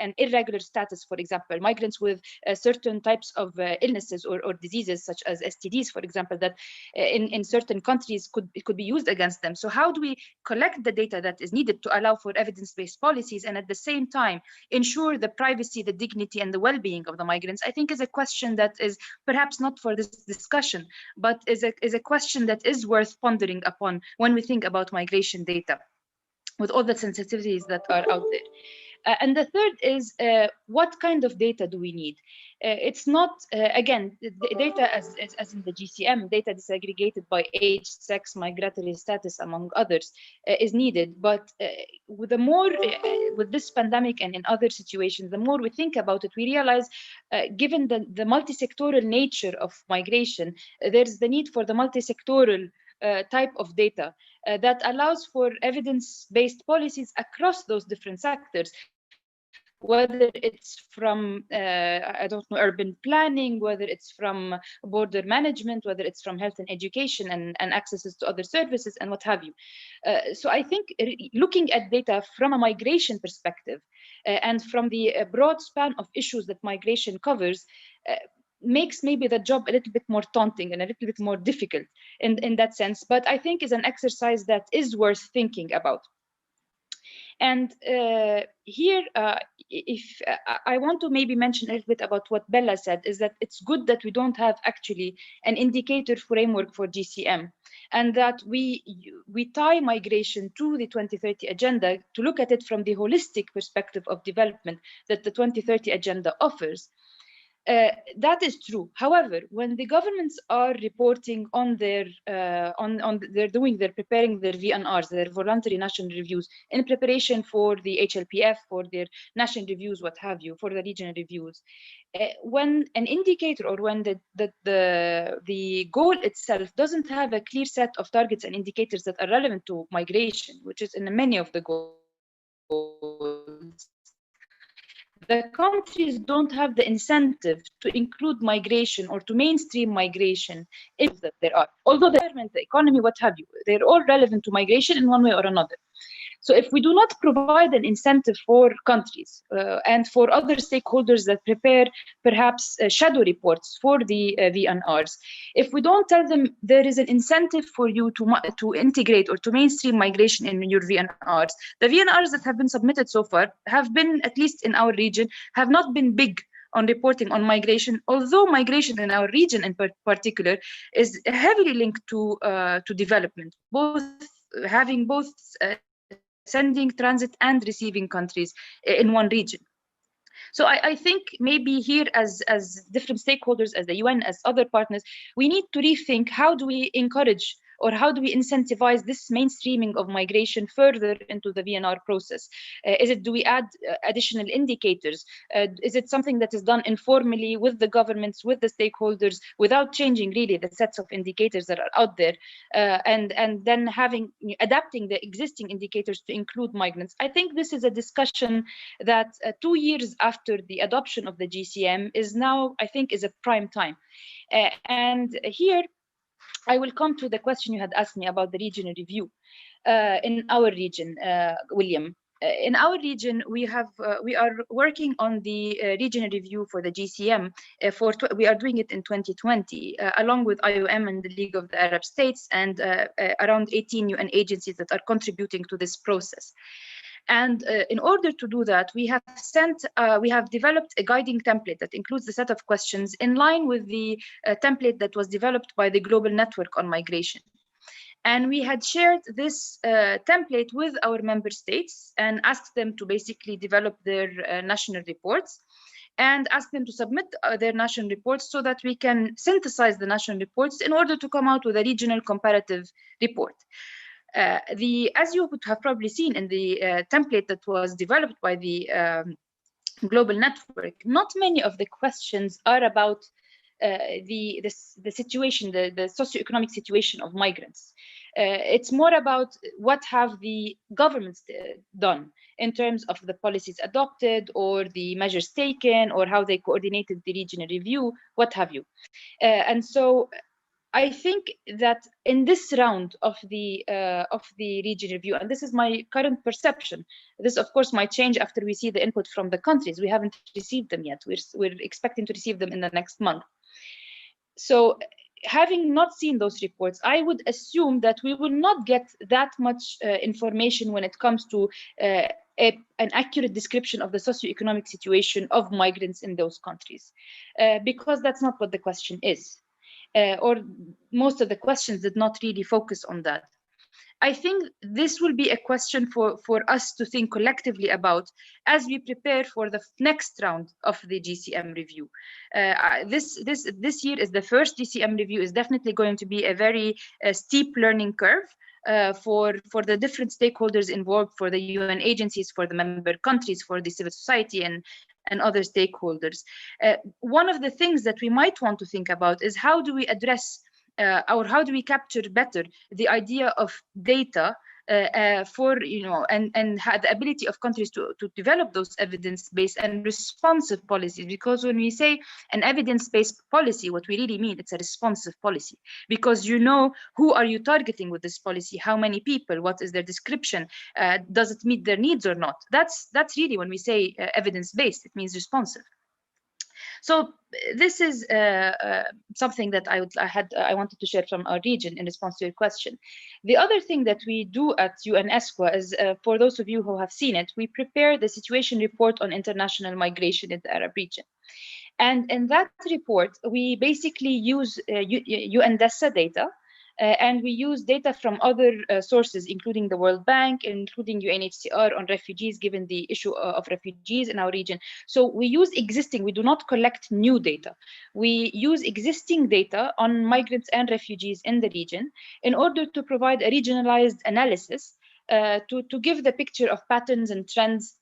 an irregular status, for example, migrants with certain types of illnesses or diseases such as STDs, for example, that in certain countries could be used against them. So how do we collect the data that is needed to allow for evidence-based policies and at the same time ensure the privacy, the dignity, and the well-being of the migrants? I think is a question that is perhaps not for this discussion, but is a question that is worth pondering upon when we think about migration data, with all the sensitivities that are out there. And the third is, what kind of data do we need? It's not, again, the data as in the GCM, data disaggregated by age, sex, migratory status, among others, is needed. But with the more, with this pandemic and in other situations, the more we think about it, we realize, given the multi-sectoral nature of migration, there's the need for the multi-sectoral type of data that allows for evidence-based policies across those different sectors, whether it's from, I don't know, urban planning, whether it's from border management, whether it's from health and education and accesses to other services and what have you. So I think looking at data from a migration perspective and from the broad span of issues that migration covers, makes maybe the job a little bit more daunting and a little bit more difficult in that sense, but I think is an exercise that is worth thinking about. And here, if I want to maybe mention a little bit about what Bella said, is that it's good that we don't have actually an indicator framework for GCM, and that we tie migration to the 2030 agenda to look at it from the holistic perspective of development that the 2030 agenda offers. That is true. However, when the governments are reporting on their preparing their VNRs, their voluntary national reviews, in preparation for the HLPF, for their national reviews, what have you, for the regional reviews, when an indicator or when the goal itself doesn't have a clear set of targets and indicators that are relevant to migration, which is in many of the goals, the countries don't have the incentive to include migration or to mainstream migration if that there are. Although the environment, the economy, what have you, they're all relevant to migration in one way or another. So if we do not provide an incentive for countries and for other stakeholders that prepare perhaps shadow reports for the VNRs, if we don't tell them there is an incentive for you to integrate or to mainstream migration in your VNRs, the VNRs that have been submitted so far have been, at least in our region, have not been big on reporting on migration, although migration in our region in particular is heavily linked to development, having both sending, transit, and receiving countries in one region. So I think maybe here as different stakeholders, as the UN, as other partners, we need to rethink how do we encourage or how do we incentivize this mainstreaming of migration further into the VNR process? Do we add additional indicators? Is it something that is done informally with the governments, with the stakeholders, without changing really the sets of indicators that are out there, and then adapting the existing indicators to include migrants? I think this is a discussion that 2 years after the adoption of the GCM is now, I think, is a prime time. And here, I will come to the question you had asked me about the regional review. In our region, William, in our region, we are working on the regional review for the GCM. We are doing it in 2020, along with IOM and the League of the Arab States, and around 18 UN agencies that are contributing to this process. And in order to do that, we have developed a guiding template that includes a set of questions in line with the template that was developed by the Global Network on Migration. And we had shared this template with our member states and asked them to basically develop their national reports and ask them to submit their national reports so that we can synthesize the national reports in order to come out with a regional comparative report. As you would have probably seen in the template that was developed by the Global Network, not many of the questions are about the situation, the socioeconomic situation of migrants. It's more about what have the governments done in terms of the policies adopted or the measures taken or how they coordinated the regional review, what have you. And so I think that in this round of the region review, and this is my current perception, this of course might change after we see the input from the countries. We haven't received them yet. We're expecting to receive them in the next month. So having not seen those reports, I would assume that we will not get that much information when it comes to an accurate description of the socioeconomic situation of migrants in those countries, because that's not what the question is. Or most of the questions did not really focus on that. I think this will be a question for us to think collectively about as we prepare for the next round of the GCM review. This year is the first GCM review, is definitely going to be a very steep learning curve for the different stakeholders involved, for the UN agencies, for the member countries, for the civil society and other stakeholders. One of the things that we might want to think about is how do we address or how do we capture better the idea of data for, and have the ability of countries to develop those evidence-based and responsive policies. Because when we say an evidence-based policy, what we really mean, it's a responsive policy, because you know who are you targeting with this policy, how many people, what is their description, does it meet their needs or not. That's really when we say evidence-based, it means responsive. So this is something that I wanted to share from our region in response to your question. The other thing that we do at UNESCO is, for those of you who have seen it, we prepare the situation report on international migration in the Arab region. And in that report, we basically use UNDESA data, and we use data from other sources, including the World Bank, including UNHCR on refugees, given the issue of refugees in our region. So we use existing, we do not collect new data. We use existing data on migrants and refugees in the region in order to provide a regionalized analysis to give the picture of patterns and trends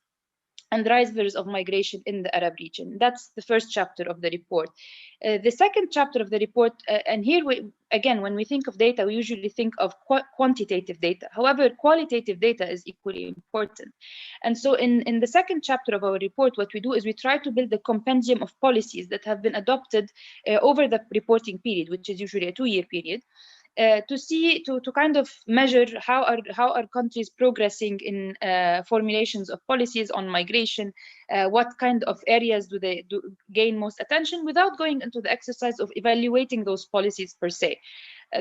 and drivers of migration in the Arab region. That's the first chapter of the report. The second chapter of the report, and here, again, when we think of data, we usually think of quantitative data. However, qualitative data is equally important. And so in the second chapter of our report, what we do is we try to build a compendium of policies that have been adopted over the reporting period, which is usually a 2-year period, to kind of measure how are countries progressing in formulations of policies on migration, what kind of areas do they gain most attention, without going into the exercise of evaluating those policies per se.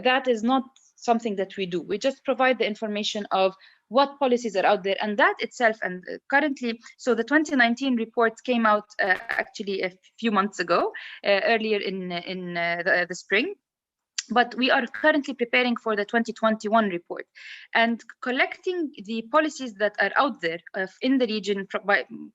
That is not something that we do. We just provide the information of what policies are out there, and that itself, and currently, so the 2019 report came out actually a few months ago, earlier in the spring. But we are currently preparing for the 2021 report, and collecting the policies that are out there in the region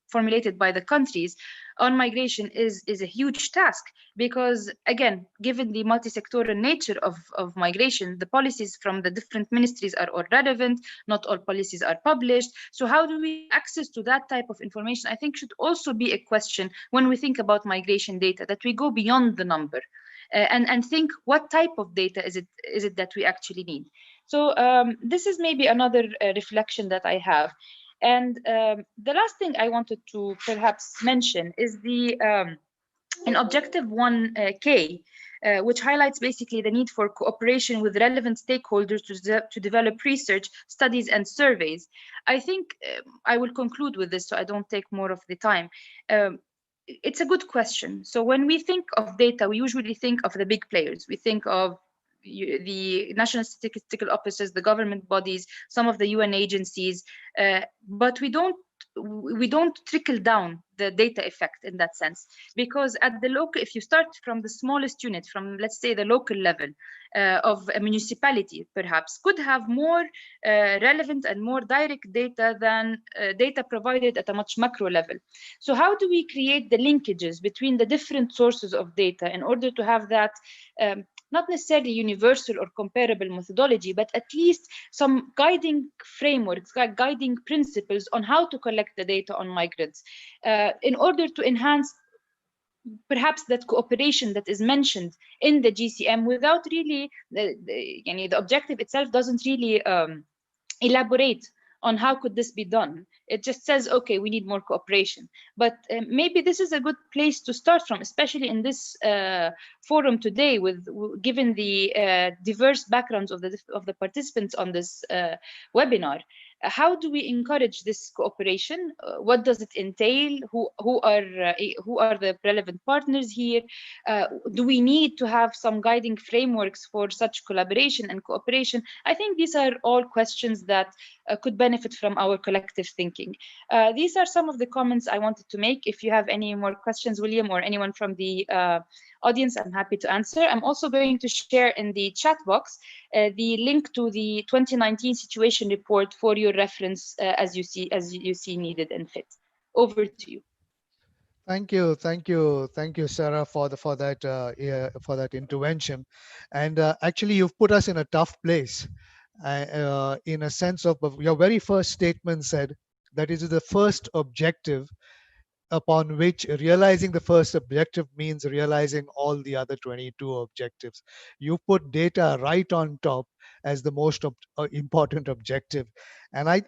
formulated by the countries on migration is a huge task, because again, given the multi-sectoral nature of migration, the policies from the different ministries are all relevant, not all policies are published. So how do we access to that type of information, I think should also be a question when we think about migration data, that we go beyond the number. And think what type of data is it that we actually need. So this is maybe another reflection that I have. And the last thing I wanted to perhaps mention is the in Objective 1K, which highlights basically the need for cooperation with relevant stakeholders to develop research, studies, and surveys. I think I will conclude with this so I don't take more of the time. It's a good question. So when we think of data, we usually think of the big players. We think of the national statistical offices, the government bodies, some of the UN agencies, but we don't trickle down the data effect in that sense, because at the local, if you start from the smallest unit, from let's say the local level of a municipality, perhaps could have more relevant and more direct data than data provided at a much macro level. So how do we create the linkages between the different sources of data in order to have that not necessarily universal or comparable methodology, but at least some guiding frameworks, guiding principles on how to collect the data on migrants in order to enhance perhaps that cooperation that is mentioned in the GCM, without really, the objective itself doesn't really elaborate on how could this be done. It just says, okay, we need more cooperation. But maybe this is a good place to start from, especially in this forum today, given the diverse backgrounds of the participants on this webinar. How do we encourage this cooperation? What does it entail? Who are the relevant partners here? Do we need to have some guiding frameworks for such collaboration and cooperation? I think these are all questions that could benefit from our collective thinking. These are some of the comments I wanted to make. If you have any more questions, William, or anyone from the audience, I'm happy to answer. I'm also going to share in the chat box the link to the 2019 situation report for your reference as you see needed and fit. Over to you. Thank you, Sarah, for that intervention. And actually, you've put us in a tough place, in a sense of your very first statement said that it is the first objective, upon which realizing the first objective means realizing all the other 22 objectives. You put data right on top as the most important objective. And I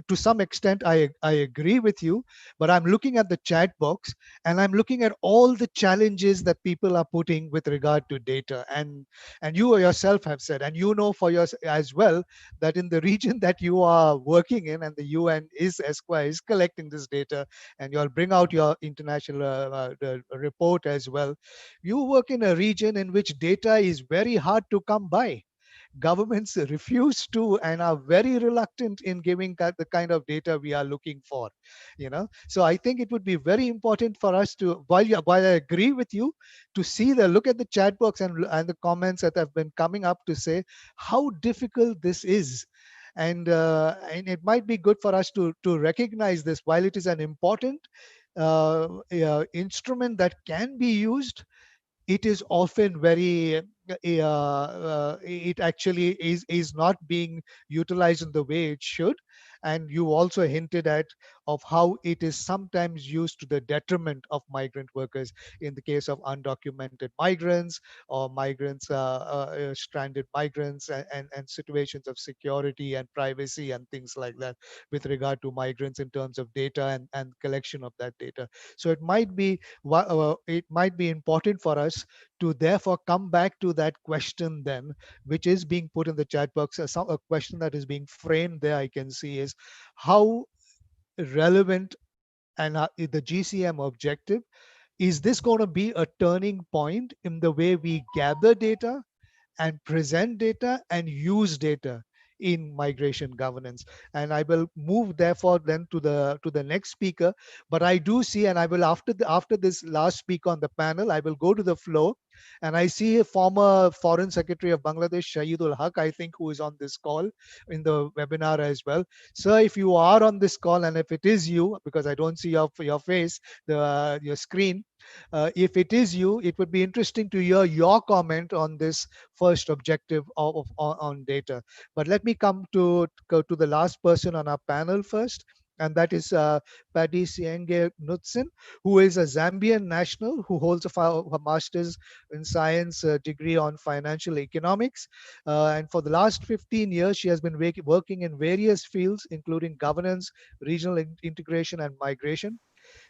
to some extent, I agree with you, but I'm looking at the chat box and I'm looking at all the challenges that people are putting with regard to data. And you yourself have said, and you know for yours as well, that in the region that you are working in, and the UN is Esquire is collecting this data, and you'll bring out your international report as well. You work in a region in which data is very hard to come by. Governments refuse to and are very reluctant in giving the kind of data we are looking for, so I think it would be very important for us to, while I agree with you, to look at the chat box and the comments that have been coming up to say how difficult this is. And it might be good for us to recognize this. While it is an important instrument that can be used, it is often very it actually is not being utilized in the way it should. And you also hinted at of how it is sometimes used to the detriment of migrant workers in the case of undocumented migrants or migrants, stranded migrants, and situations of security and privacy and things like that with regard to migrants in terms of data and collection of that data. So it might be important for us to therefore come back to that question then, which is being put in the chat box. A question that is being framed there, I can see, is how relevant and the GCM objective, is this going to be a turning point in the way we gather data and present data and use data in migration governance? And I will move therefore then to the next speaker. But I do see, and I will after this last speaker on the panel, I will go to the floor. And I see a former Foreign Secretary of Bangladesh, Shahidul Haq, I think, who is on this call in the webinar as well. Sir, if you are on this call, and if it is you, because I don't see your face, your screen, if it is you, it would be interesting to hear your comment on this first objective on data. But let me go to the last person on our panel first, and that is Paddy Sienge Knudsen, who is a Zambian national who holds a master's in science degree on financial economics. And for the last 15 years, she has been working in various fields, including governance, regional integration, and migration.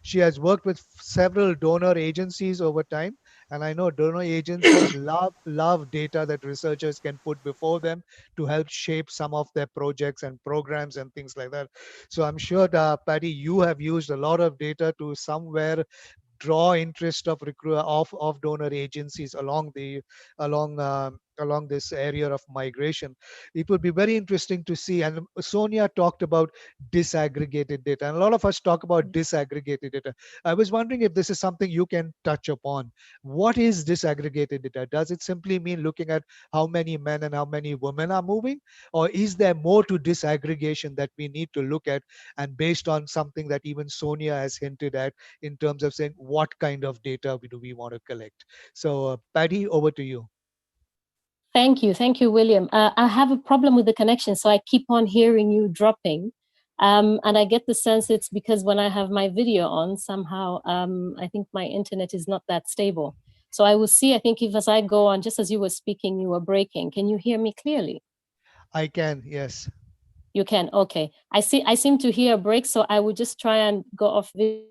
She has worked with several donor agencies over time, and I know donor agencies love data that researchers can put before them to help shape some of their projects and programs and things like that. So I'm sure, Paddy, you have used a lot of data to somewhere draw interest of donor agencies along this area of migration. It would be very interesting to see. And Sonia talked about disaggregated data, and a lot of us talk about disaggregated data. I was wondering if this is something you can touch upon. What is disaggregated data? Does it simply mean looking at how many men and how many women are moving, or is there more to disaggregation that we need to look at, and based on something that even Sonia has hinted at in terms of saying what kind of data do we want to collect? So Paddy, over to you. Thank you, William. I have a problem with the connection, so I keep on hearing you dropping. And I get the sense it's because when I have my video on, somehow I think my internet is not that stable. So I will see, I think if as I go on, just as you were speaking, you were breaking. Can you hear me clearly? I can, yes. You can, okay. I seem to hear a break, so I will just try and go off video.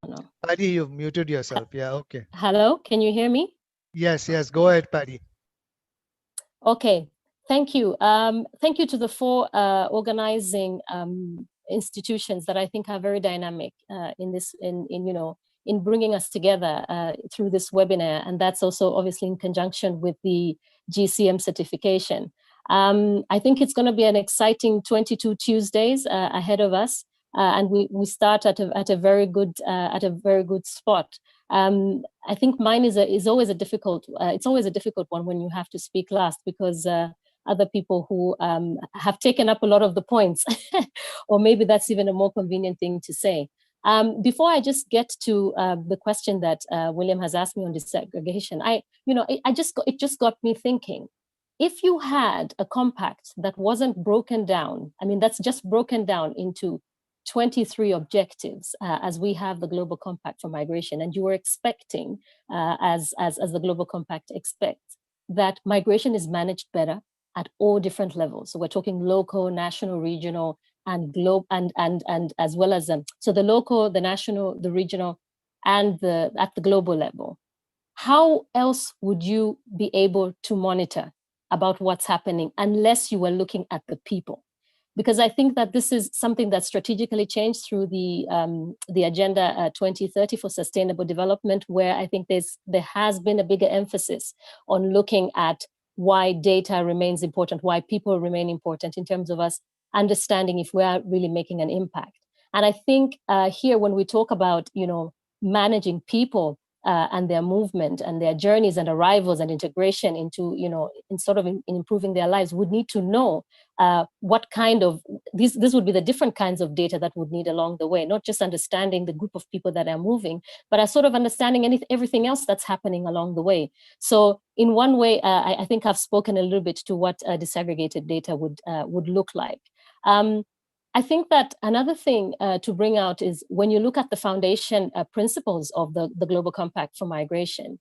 No. Paddy, you've muted yourself. Yeah, okay. Hello, can you hear me? Yes, yes, go ahead, Paddy. Okay, thank you. Thank you to the 4 organizing institutions that I think are very dynamic in bringing us together through this webinar, and that's also obviously in conjunction with the GCM certification. I think it's going to be an exciting 22 Tuesdays ahead of us, and we start at a very good spot. I think mine is always a difficult. It's always a difficult one when you have to speak last, because other people who have taken up a lot of the points, or maybe that's even a more convenient thing to say. Before I just get to the question that William has asked me on disaggregation, it just got me thinking. If you had a compact that wasn't broken down, I mean, that's just broken down into 23 objectives, as we have the Global Compact for Migration, and you were expecting, as the Global Compact expects, that migration is managed better at all different levels. So we're talking local, national, regional, and globe, and as well as so the local, the national, the regional, and at the global level. How else would you be able to monitor about what's happening unless you were looking at the people? Because I think that this is something that strategically changed through the Agenda 2030 for Sustainable Development, where I think there has been a bigger emphasis on looking at why data remains important, why people remain important in terms of us understanding if we are really making an impact. And I think here, when we talk about, managing people and their movement and their journeys and arrivals and integration into, in improving their lives, would need to know what kind of, this would be the different kinds of data that would need along the way, not just understanding the group of people that are moving, but a sort of understanding everything else that's happening along the way. So in one way, I think I've spoken a little bit to what disaggregated data would look like. I think that another thing to bring out is when you look at the foundation principles of the Global Compact for Migration,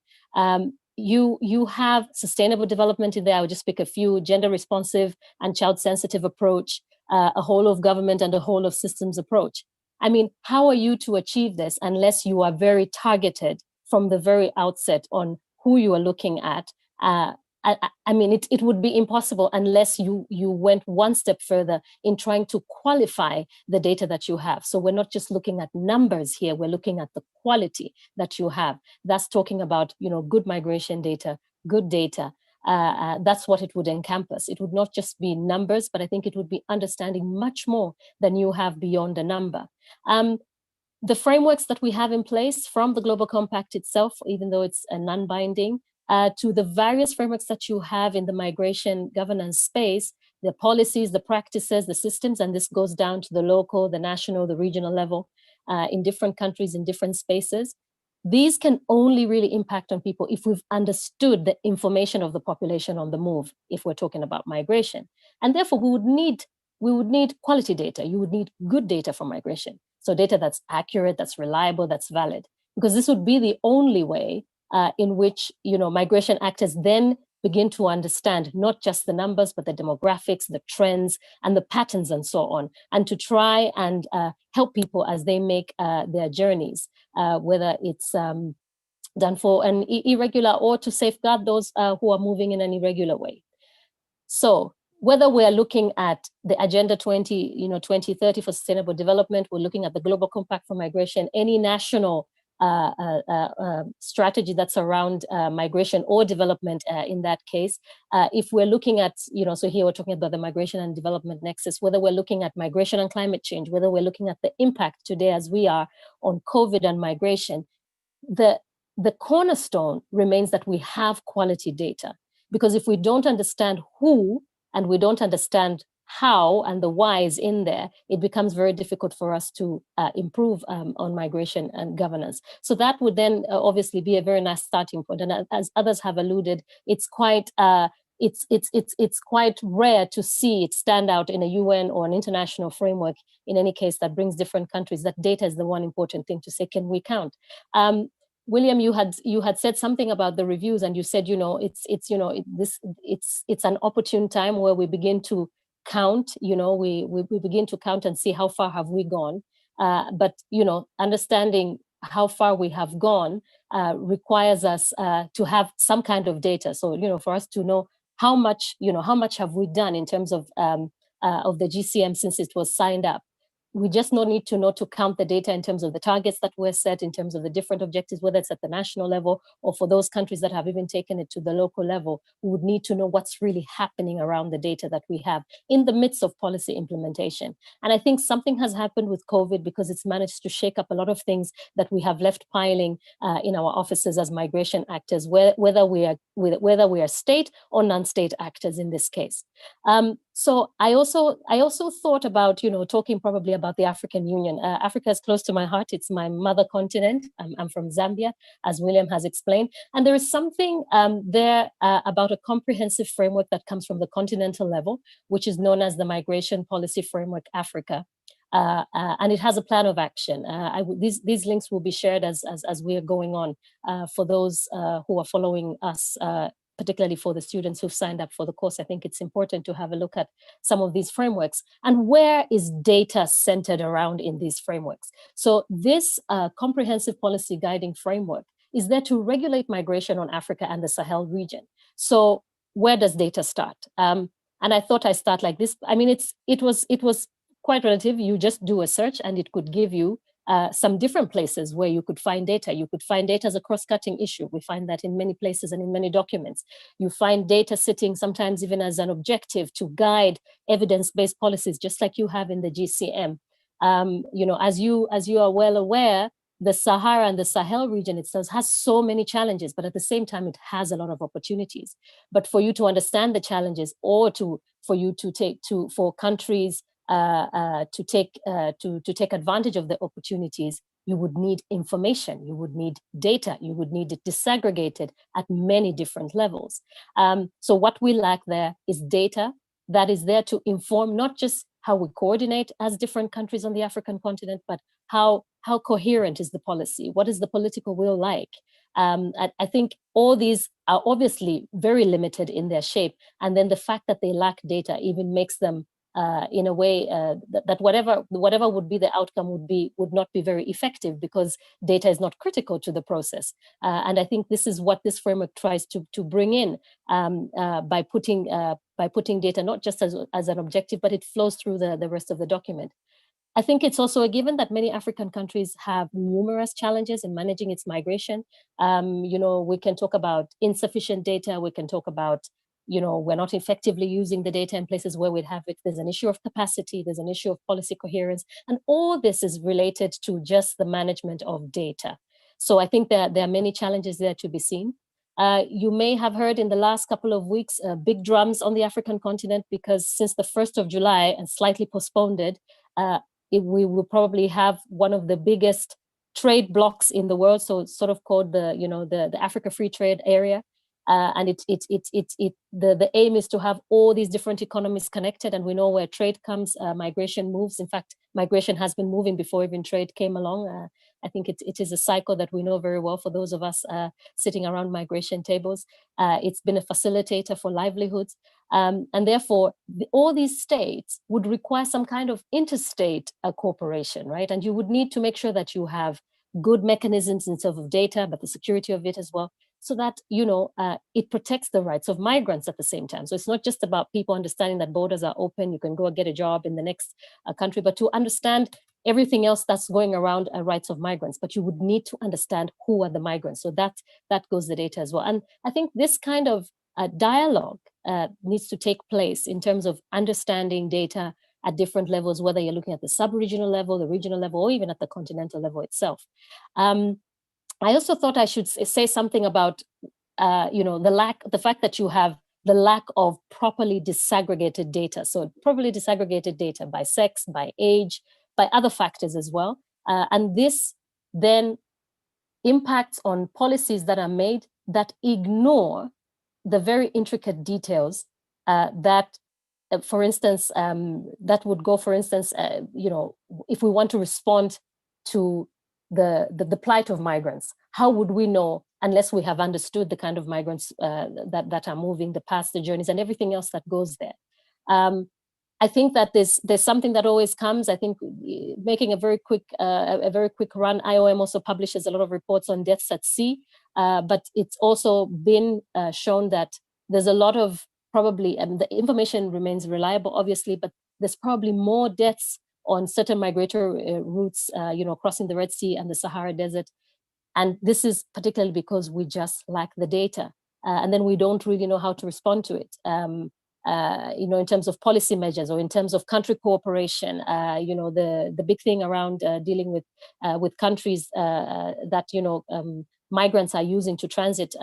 you have sustainable development in there. I would just pick a few: gender responsive and child sensitive approach, a whole of government and a whole of systems approach. I mean, how are you to achieve this unless you are very targeted from the very outset on who you are looking at? I mean, it would be impossible unless you went one step further in trying to qualify the data that you have. So we're not just looking at numbers here, we're looking at the quality that you have. That's talking about, good migration data, good data. That's what it would encompass. It would not just be numbers, but I think it would be understanding much more than you have beyond a number. The frameworks that we have in place, from the Global Compact itself, even though it's a non-binding, to the various frameworks that you have in the migration governance space, the policies, the practices, the systems, and this goes down to the local, the national, the regional level, in different countries, in different spaces. These can only really impact on people if we've understood the information of the population on the move, if we're talking about migration. And therefore, we would need quality data. You would need good data for migration. So data that's accurate, that's reliable, that's valid, because this would be the only way in which, migration actors then begin to understand not just the numbers, but the demographics, the trends, and the patterns, and so on, and to try and help people as they make their journeys, whether it's done for an irregular or to safeguard those who are moving in an irregular way. So whether we're looking at the Agenda 2030 for Sustainable Development, we're looking at the Global Compact for Migration, any national strategy that's around migration or development in that case. If we're looking at, so here we're talking about the migration and development nexus, whether we're looking at migration and climate change, whether we're looking at the impact today as we are on COVID and migration, the cornerstone remains that we have quality data. Because if we don't understand who and we don't understand how and the whys in there, it becomes very difficult for us to improve on migration and governance. So that would then obviously be a very nice starting point. And as others have alluded, it's quite it's quite rare to see it stand out in a UN or an international framework, in any case, that brings different countries. That data is the one important thing to say, can we count? William, you had said something about the reviews, and you said, it's an opportune time where we begin to count. We begin to count and see how far have we gone. But understanding how far we have gone requires us to have some kind of data. So for us to know how much have we done in terms of the GCM since it was signed up. We just need to know to count the data in terms of the targets that were set, in terms of the different objectives, whether it's at the national level or for those countries that have even taken it to the local level. We would need to know what's really happening around the data that we have in the midst of policy implementation. And I think something has happened with COVID because it's managed to shake up a lot of things that we have left piling in our offices as migration actors, whether we are state or non-state actors in this case. So I also thought about, talking probably about the African Union. Africa is close to my heart. It's my mother continent. I'm from Zambia, as William has explained. And there is something there about a comprehensive framework that comes from the continental level, which is known as the Migration Policy Framework Africa. And it has a plan of action. These links will be shared as we are going on for those who are following us, particularly for the students who've signed up for the course. I think it's important to have a look at some of these frameworks and where is data centered around in these frameworks. So this comprehensive policy guiding framework is there to regulate migration on Africa and the Sahel region. So where does data start? And I thought I'd start like this. I mean, it was quite relative. You just do a search and it could give you some different places where you could find data. You could find data as a cross-cutting issue. We find that in many places and in many documents. You find data sitting sometimes even as an objective to guide evidence-based policies, just like you have in the GCM. As you are well aware, the Sahara and the Sahel region itself has so many challenges, but at the same time, it has a lot of opportunities. But for you to understand the challenges, or for countries to take advantage of the opportunities, you would need information, you would need data, you would need it disaggregated at many different levels. So what we lack there is data that is there to inform not just how we coordinate as different countries on the African continent, but how coherent is the policy? What is the political will like? I think all these are obviously very limited in their shape. And then the fact that they lack data even makes them in a way that whatever would be the outcome would not be very effective, because data is not critical to the process. And I think this is what this framework tries to bring in by putting data not just as an objective, but it flows through the rest of the document. I think it's also a given that many African countries have numerous challenges in managing its migration. We can talk about insufficient data. We can talk about we're not effectively using the data in places where we'd have it. There's an issue of capacity, there's an issue of policy coherence, and all this is related to just the management of data. So I think that there are many challenges there to be seen. You may have heard in the last couple of weeks, big drums on the African continent, because since the 1st of July and slightly postponed we will probably have one of the biggest trade blocks in the world. So it's sort of called the Africa Free Trade Area. And the aim is to have all these different economies connected, and we know where trade comes, migration moves. In fact, migration has been moving before even trade came along. I think it is a cycle that we know very well for those of us sitting around migration tables. It's been a facilitator for livelihoods. And therefore, all these states would require some kind of interstate cooperation, right? And you would need to make sure that you have good mechanisms in terms of data, but the security of it as well, so that it protects the rights of migrants at the same time. So it's not just about people understanding that borders are open, you can go and get a job in the next country, but to understand everything else that's going around rights of migrants. But you would need to understand who are the migrants. So that goes the data as well. And I think this kind of dialogue needs to take place in terms of understanding data at different levels, whether you're looking at the sub-regional level, the regional level, or even at the continental level itself. I also thought I should say something about, the fact that you have the lack of properly disaggregated data. So properly disaggregated data by sex, by age, by other factors as well. And this then impacts on policies that are made that ignore the very intricate details that, for instance, that would go, for instance, if we want to respond to the plight of migrants. How would we know unless we have understood the kind of migrants that are moving, the paths, the journeys, and everything else that goes there? I think that there's something that always comes. I think making a very quick run, IOM also publishes a lot of reports on deaths at sea, but it's also been shown that there's a lot of probably, the information remains reliable, obviously, but there's probably more deaths on certain migratory routes, crossing the Red Sea and the Sahara Desert. And this is particularly because we just lack the data. And then we don't really know how to respond to it. In terms of policy measures or in terms of country cooperation, the big thing around dealing with countries that, migrants are using to transit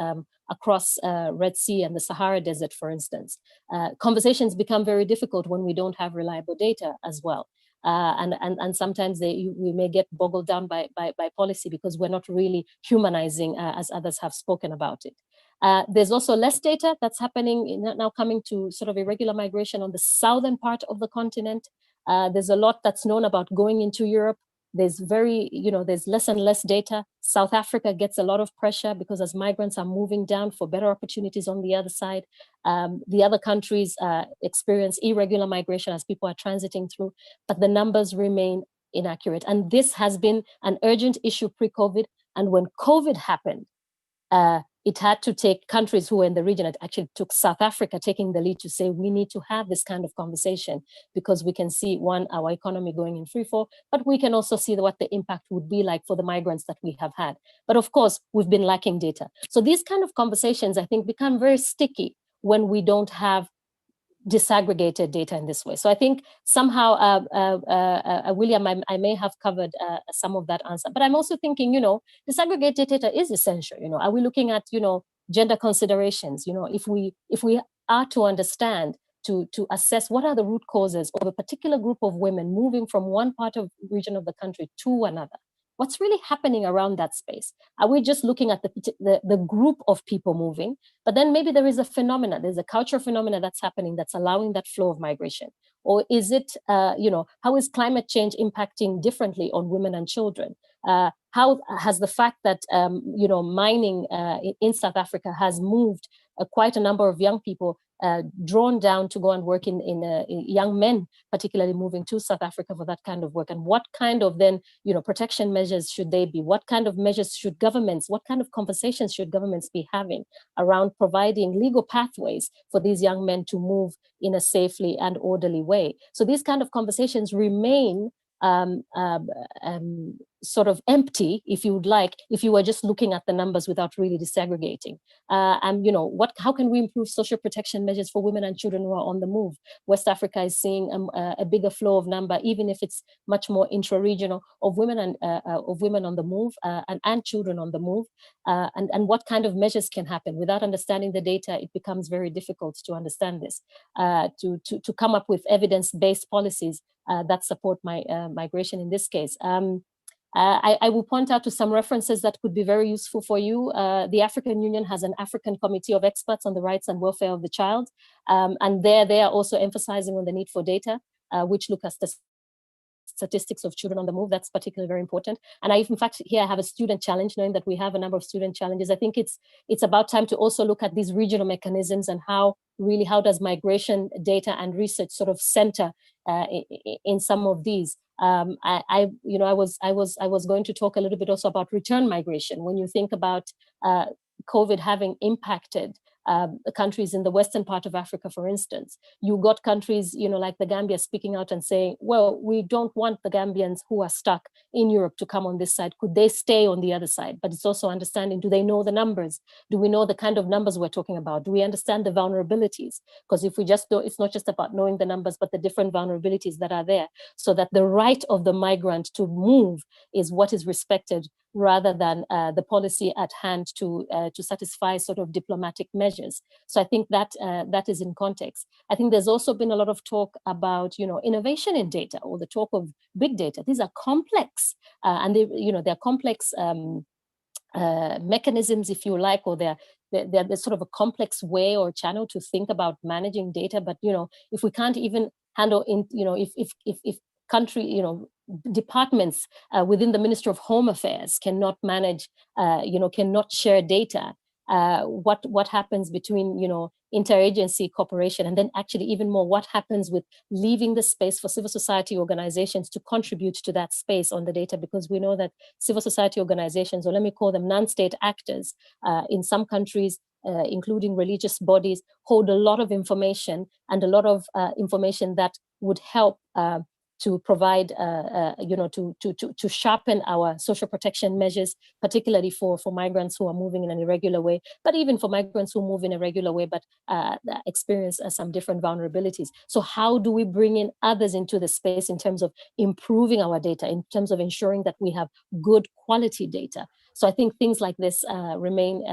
across Red Sea and the Sahara Desert, for instance. Conversations become very difficult when we don't have reliable data as well. And sometimes we may get boggled down by policy because we're not really humanizing as others have spoken about it. There's also less data that's happening now coming to sort of irregular migration on the southern part of the continent. There's a lot that's known about going into Europe. There's there's less and less data. South Africa gets a lot of pressure because as migrants are moving down for better opportunities on the other side, the other countries experience irregular migration as people are transiting through, but the numbers remain inaccurate. And this has been an urgent issue pre-COVID. And when COVID happened, it had to take countries who were in the region. It actually took South Africa taking the lead to say, we need to have this kind of conversation because we can see, one, our economy going in free fall, but we can also see what the impact would be like for the migrants that we have had. But of course, we've been lacking data. So these kind of conversations, I think, become very sticky when we don't have disaggregated data in this way. So I think somehow, William, I may have covered some of that answer, but I'm also thinking, disaggregated data is essential. Are we looking at, gender considerations? If we are to understand, to assess what are the root causes of a particular group of women moving from one part of region of the country to another, what's really happening around that space? Are we just looking at the group of people moving? But then maybe there is a phenomena, there's a cultural phenomena that's happening that's allowing that flow of migration. Or is it, how is climate change impacting differently on women and children? How has the fact that, mining in South Africa has moved quite a number of young people drawn down to go and work in young men, particularly moving to South Africa for that kind of work? And what kind of then, protection measures should they be? What kind of measures should governments, what kind of conversations should governments be having around providing legal pathways for these young men to move in a safely and orderly way? So these kind of conversations remain sort of empty, if you would like, if you were just looking at the numbers without really disaggregating. And how can we improve social protection measures for women and children who are on the move? West Africa is seeing a bigger flow of number, even if it's much more intra-regional, of women and of women on the move and children on the move. And what kind of measures can happen? Without understanding the data, it becomes very difficult to understand this, to come up with evidence-based policies that support migration in this case. I will point out to some references that could be very useful for you. The African Union has an African Committee of Experts on the Rights and Welfare of the Child. And they are also emphasizing on the need for data, which look at the statistics of children on the move. That's particularly very important. And in fact, here I have a student challenge, knowing that we have a number of student challenges. I think it's about time to also look at these regional mechanisms and how does migration data and research sort of center in some of these. I was going to talk a little bit also about return migration. When you think about COVID having impacted countries in the western part of Africa, for instance, you got countries, like the Gambia speaking out and saying, well, we don't want the Gambians who are stuck in Europe to come on this side. Could they stay on the other side? But it's also understanding, do they know the numbers? Do we know the kind of numbers we're talking about? Do we understand the vulnerabilities? Because if we just do, it's not just about knowing the numbers, but the different vulnerabilities that are there, so that the right of the migrant to move is what is respected, rather than the policy at hand to satisfy sort of diplomatic measures. So I think that that is in context. I think there's also been a lot of talk about innovation in data, or the talk of big data. These are complex, and they're complex mechanisms, if you like, or they're sort of a complex way or channel to think about managing data. But if we can't even handle if country, you know, departments within the Ministry of Home Affairs cannot manage, you know, cannot share data. What happens between, you know, interagency cooperation, and then actually even more, what happens with leaving the space for civil society organizations to contribute to that space on the data, because we know that civil society organizations, or let me call them non-state actors, in some countries, including religious bodies, hold a lot of information, and a lot of information that would help to provide, you know, to sharpen our social protection measures, particularly for migrants who are moving in an irregular way, but even for migrants who move in a regular way, but experience some different vulnerabilities. So how do we bring in others into the space in terms of improving our data, in terms of ensuring that we have good quality data? So I think things like this remain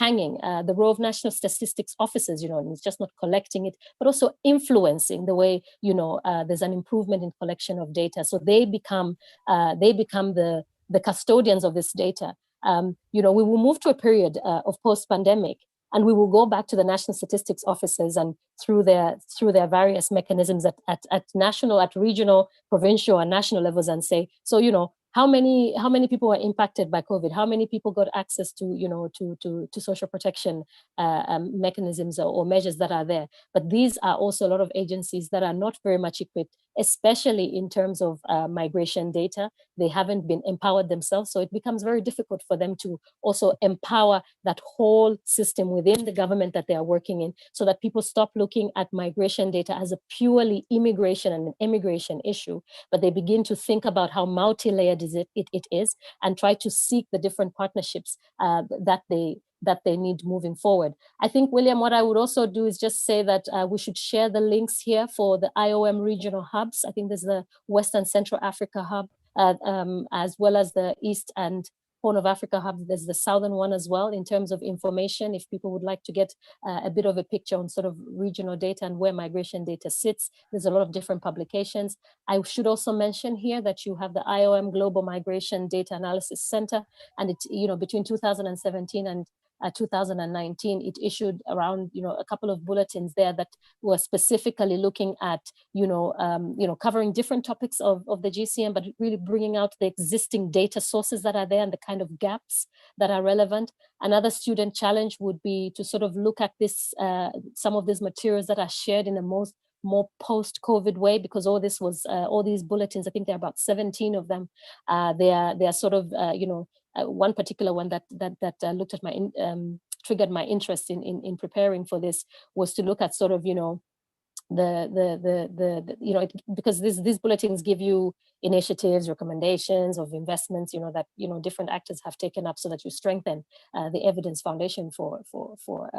hanging. The role of national statistics officers, you know, it's just not collecting it, but also influencing the way, you know, there's an improvement in collection of data. So they become the custodians of this data. You know, we will move to a period of post-pandemic, and we will go back to the national statistics officers and through their various mechanisms at national, at regional, provincial, and national levels, and say, so, you know, how many people were impacted by COVID? How many people got access to, you know, to social protection mechanisms or measures that are there? But these are also a lot of agencies that are not very much equipped, especially in terms of migration data. They haven't been empowered themselves, so it becomes very difficult for them to also empower that whole system within the government that they are working in, so that people stop looking at migration data as a purely immigration and an immigration issue, but they begin to think about how multi-layered it is, and try to seek the different partnerships that they need moving forward. I think, William, what I would also do is just say that we should share the links here for the IOM regional hubs. I think there's the West and Central Africa hub, as well as the East and Horn of Africa hub. There's the Southern one as well, in terms of information, if people would like to get a bit of a picture on sort of regional data and where migration data sits. There's a lot of different publications. I should also mention here that you have the IOM Global Migration Data Analysis Center, and it's, you know, between 2017 and 2019, it issued around, you know, a couple of bulletins there that were specifically looking at, you know, covering different topics of the GCM, but really bringing out the existing data sources that are there and the kind of gaps that are relevant. Another student challenge would be to sort of look at this, some of these materials that are shared in a more post-COVID way, because all this was, all these bulletins, I think there are about 17 of them. They are sort of, you know, one particular one that looked at my, triggered my interest in preparing for this was to look at sort of, you know, you know, because these bulletins give you initiatives, recommendations of investments, you know, that, you know, different actors have taken up, so that you strengthen the evidence foundation for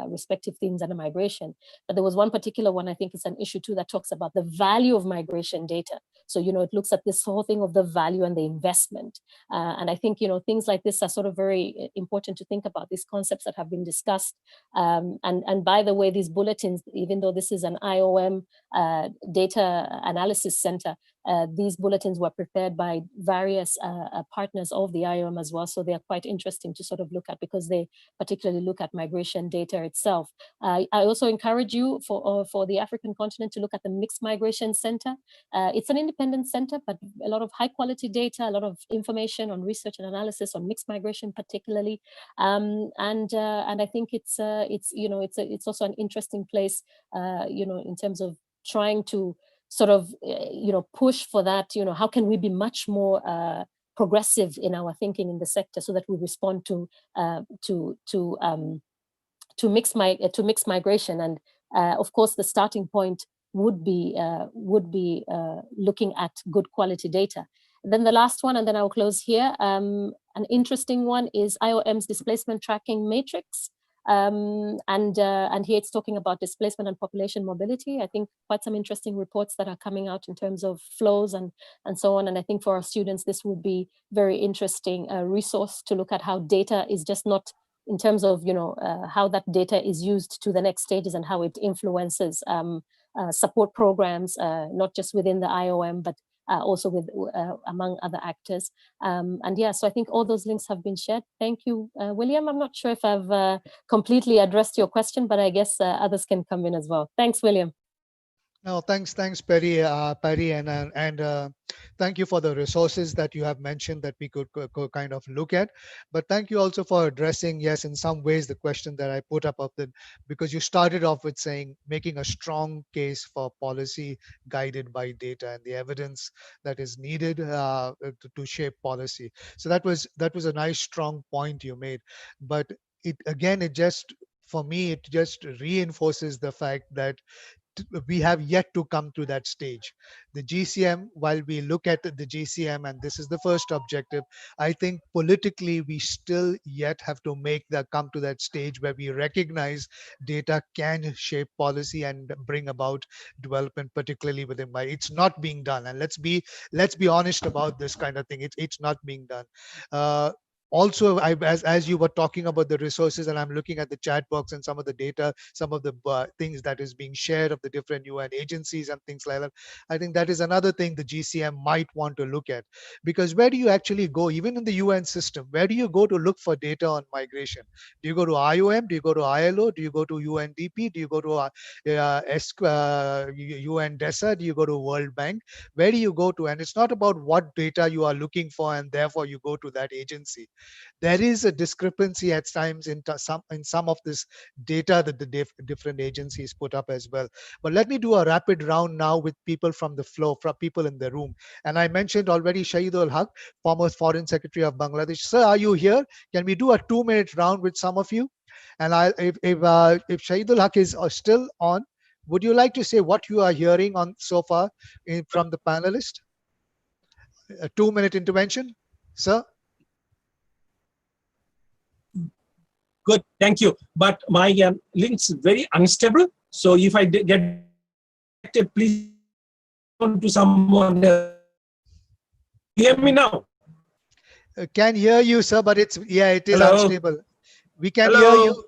respective themes under migration. But there was one particular one, I think it's an issue too, that talks about the value of migration data. So, you know, it looks at this whole thing of the value and the investment. And I think, you know, things like this are sort of very important to think about, these concepts that have been discussed. And by the way, these bulletins, even though this is an IOM data analysis center, these bulletins were prepared by various partners of the IOM as well. So they are quite interesting to sort of look at, because they particularly look at migration data itself. I also encourage you for the African continent to look at the Mixed Migration Center. It's an independent center, but a lot of high quality data, a lot of information on research and analysis on mixed migration particularly. And I think it's you know, it's also an interesting place, you know, in terms of trying to sort of, you know, push for that, you know, how can we be much more progressive in our thinking in the sector, so that we respond to mixed migration. And of course, the starting point would be looking at good quality data. Then the last one, and then I'll close here. An interesting one is IOM's displacement tracking matrix. And here it's talking about displacement and population mobility. I think quite some interesting reports that are coming out in terms of flows and so on. And I think for our students, this would be very interesting resource to look at how data is just not in terms of, you know, how that data is used to the next stages and how it influences support programs, not just within the IOM, but also with among other actors. And yeah, so I think all those links have been shared. Thank you, William. I'm not sure if I've completely addressed your question, but I guess others can come in as well. Thanks, William. No, thanks, Perry, and thank you for the resources that you have mentioned that we could kind of look at. But thank you also for addressing, yes, in some ways, the question that I put up of the, because you started off with saying making a strong case for policy guided by data and the evidence that is needed to shape policy. So that was a nice, strong point you made. But it again, it just for me, it just reinforces the fact that we have yet to come to that stage. The GCM, while we look at the GCM, and this is the first objective, I think politically we still yet have to come to that stage where we recognize data can shape policy and bring about development, particularly within my. It's not being done, and let's be honest about this kind of thing. It's not being done. Also, as you were talking about the resources, and I'm looking at the chat box and some of the data, some of the things that is being shared of the different UN agencies and things like that, I think that is another thing the GCM might want to look at. Because where do you actually go, even in the UN system, where do you go to look for data on migration? Do you go to IOM? Do you go to ILO? Do you go to UNDP? Do you go to UNDESA? Do you go to World Bank? Where do you go to? And it's not about what data you are looking for and therefore you go to that agency. There is a discrepancy at times in some of this data that the different agencies put up as well. But let me do a rapid round now with people from the floor, from people in the room. And I mentioned already Shahidul Haq, former Foreign Secretary of Bangladesh. Sir, are you here? Can we do a 2-minute round with some of you? And if Shahidul Haq is still on, would you like to say what you are hearing on so far from the panelists? A 2-minute intervention, sir. Good, thank you. But my link's very unstable. So if I get connected, please on to someone else. Hear me now? Can hear you, sir, but it is Hello? unstable. We can Hello? hear you.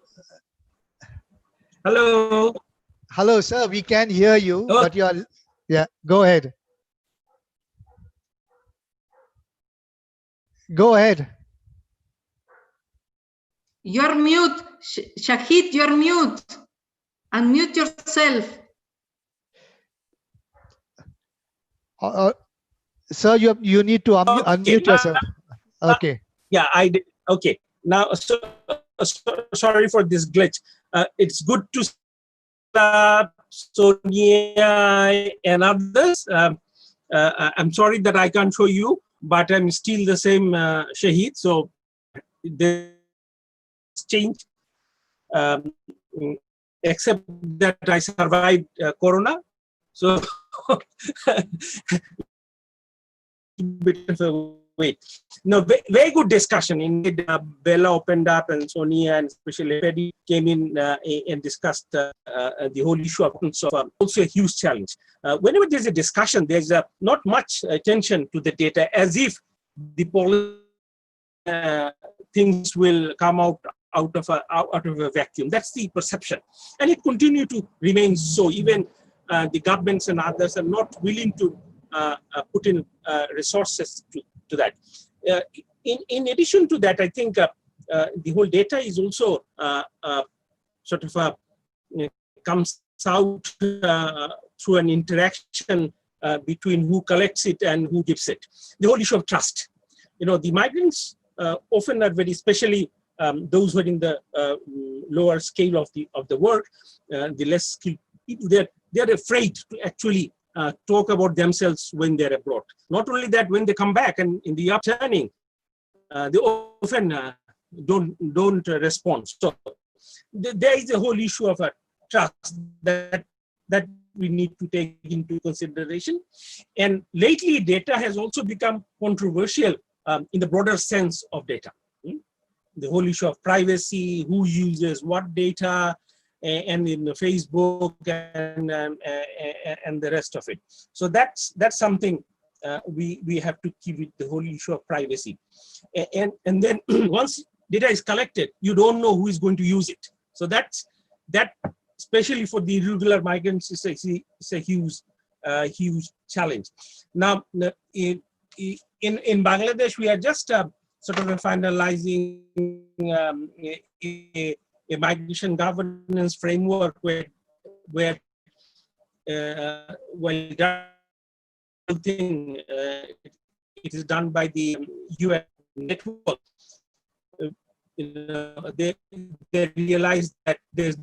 Hello? Hello, sir. We can hear you, Oh. but go ahead. Go ahead. You're mute. Shahid, you're mute. Unmute yourself. Sir, you need to unmute yourself. Okay. Yeah, I did. Okay. Now, sorry for this glitch. It's good to see Sonia and others. I'm sorry that I can't show you, but I'm still the same Shahid. So there's change, except that I survived Corona. So bit of a wait. No, very good discussion. Indeed, Bella opened up, and Sonia and especially Paddy came in and discussed the whole issue of also a huge challenge. Whenever there's a discussion, there's not much attention to the data, as if the policy things will come out of a vacuum. That's the perception, and it continues to remain so. Even the governments and others are not willing to put in resources to that. In addition to that, I think the whole data is also sort of comes out through an interaction between who collects it and who gives it. The whole issue of trust. You know, the migrants often are very, especially those who are in the lower scale of the work, the less skilled people, they're afraid to actually talk about themselves when they're abroad. Not only that, when they come back and in the upturning, they often don't respond. So there is a whole issue of trust that we need to take into consideration. And lately, data has also become controversial in the broader sense of data. The whole issue of privacy, who uses what data, and in Facebook and the rest of it. So that's something we have to keep with the whole issue of privacy. And then once data is collected, you don't know who is going to use it. So that especially for the irregular migrants is a huge challenge. Now in Bangladesh, we are just sort of finalizing a migration governance framework where while thing, it is done by the UN network. They realize that there's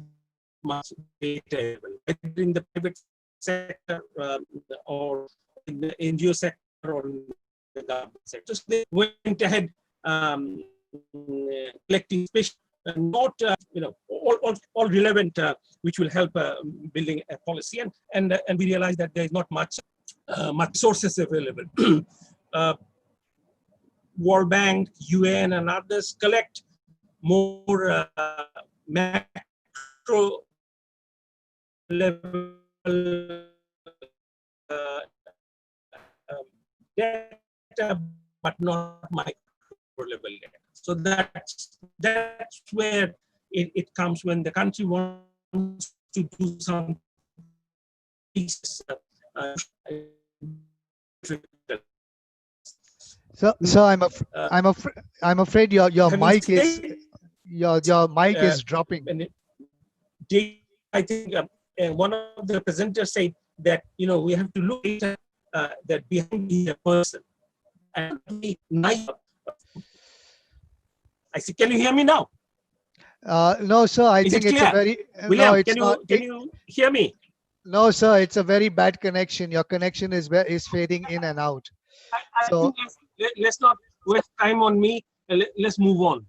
much data available, in the private sector or in the NGO sector or in the government sector. So they went ahead collecting special, not all relevant, which will help building a policy. And we realize that there is not much sources available. World Bank, UN, and others collect more macro level data, but not micro level data. So that's where it comes when the country wants to do some So I'm afraid your mic is dropping. I think one of the presenters said that we have to look at that behind the person. And I see. Can you hear me now? No, sir. I think it's a very William, no. It's can you hear me? No, sir. It's a very bad connection. Your connection is fading in and out. I think let's not waste time on me. Let's move on.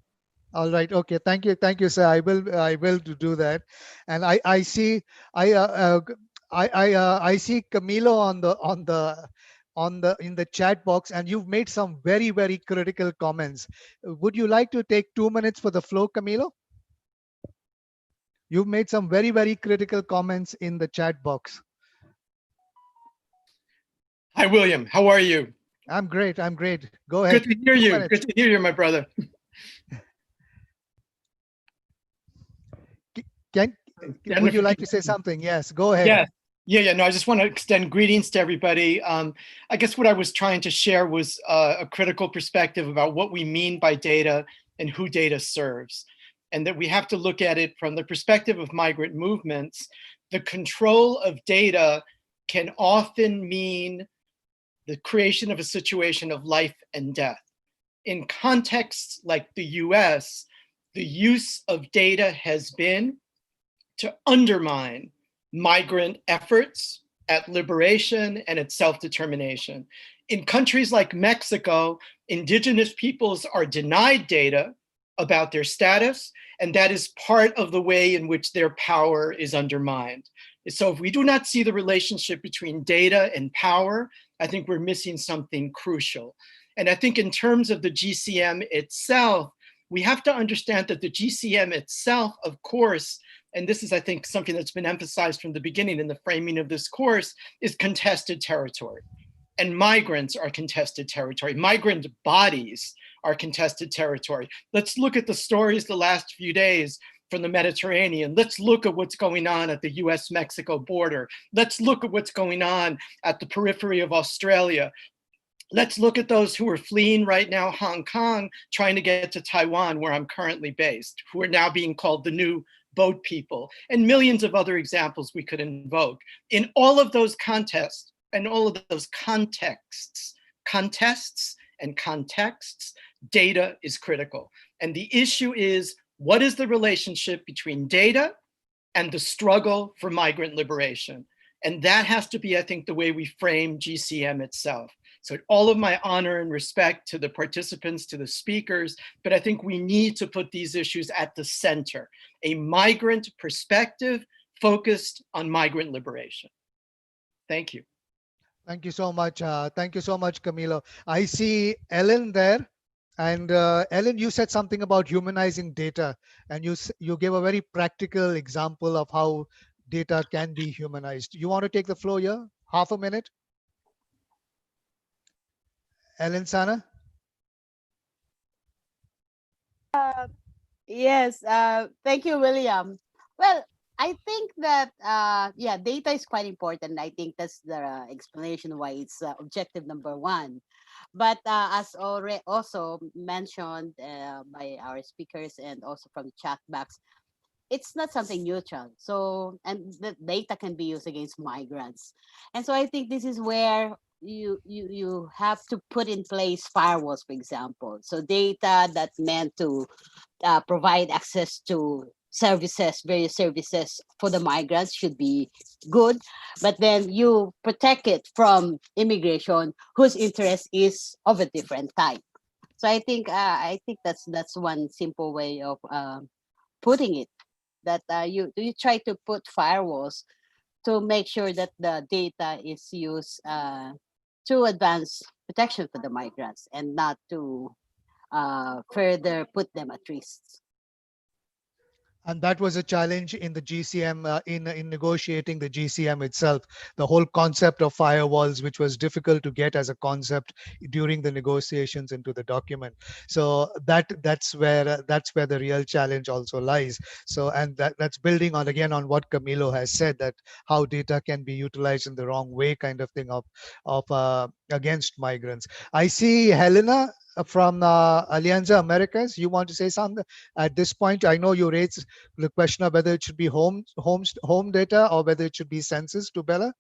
All right. Okay. Thank you, sir. I will do that. And I see I see Camilo in the chat box, and you've made some very, very critical comments. Would you like to take 2 minutes for the floor, Camilo? You've made some very, very critical comments in the chat box. Hi, William. How are you? I'm great. Go ahead. Good to hear you. Good to hear you, my brother. Would you like to say something? Yes, go ahead. Yeah. No, I just want to extend greetings to everybody. I guess what I was trying to share was a critical perspective about what we mean by data and who data serves. And that we have to look at it from the perspective of migrant movements. The control of data can often mean the creation of a situation of life and death. In contexts like the US, the use of data has been to undermine migrant efforts at liberation and at self-determination. In countries like Mexico, indigenous peoples are denied data about their status, and that is part of the way in which their power is undermined. So if we do not see the relationship between data and power, I think we're missing something crucial. And I think in terms of the GCM itself, we have to understand that the GCM itself, of course, and this is, I think, something that's been emphasized from the beginning in the framing of this course, is contested territory. And migrants are contested territory. Migrant bodies are contested territory. Let's look at the stories the last few days from the Mediterranean. Let's look at what's going on at the US-Mexico border. Let's look at what's going on at the periphery of Australia. Let's look at those who are fleeing right now Hong Kong, trying to get to Taiwan, where I'm currently based, who are now being called the new boat people, and millions of other examples we could invoke. In all of those contests and all of those contests, data is critical. And the issue is, what is the relationship between data and the struggle for migrant liberation? And that has to be, I think, the way we frame GCM itself. So all of my honor and respect to the participants, to the speakers, but I think we need to put these issues at the center, a migrant perspective focused on migrant liberation. Thank you. Thank you so much. Thank you so much, Camilo. I see Ellen there. And Ellen, you said something about humanizing data, and you gave a very practical example of how data can be humanized. You want to take the floor here? Half a minute? Ellen Sana? Yes, thank you, William. Well, I think that, yeah, data is quite important. I think that's the explanation why it's objective number 1. But as already also mentioned by our speakers and also from the chat box, it's not something neutral. So, and the data can be used against migrants. And so I think this is where you have to put in place firewalls, for example. So data that's meant to provide access to services, various services for the migrants should be good, but then you protect it from immigration whose interest is of a different type. So I think that's one simple way of putting it. That you try to put firewalls to make sure that the data is used to advance protection for the migrants and not to further put them at risk. And that was a challenge in the GCM, in negotiating the GCM itself, the whole concept of firewalls, which was difficult to get as a concept during the negotiations into the document. So that's where the real challenge also lies. So, and that's building on again on what Camilo has said, that how data can be utilized in the wrong way, kind of thing of against migrants. I see Helena from Alianza Americas. You want to say something at this point? I know you raised the question of whether it should be home data or whether it should be census, to Bella.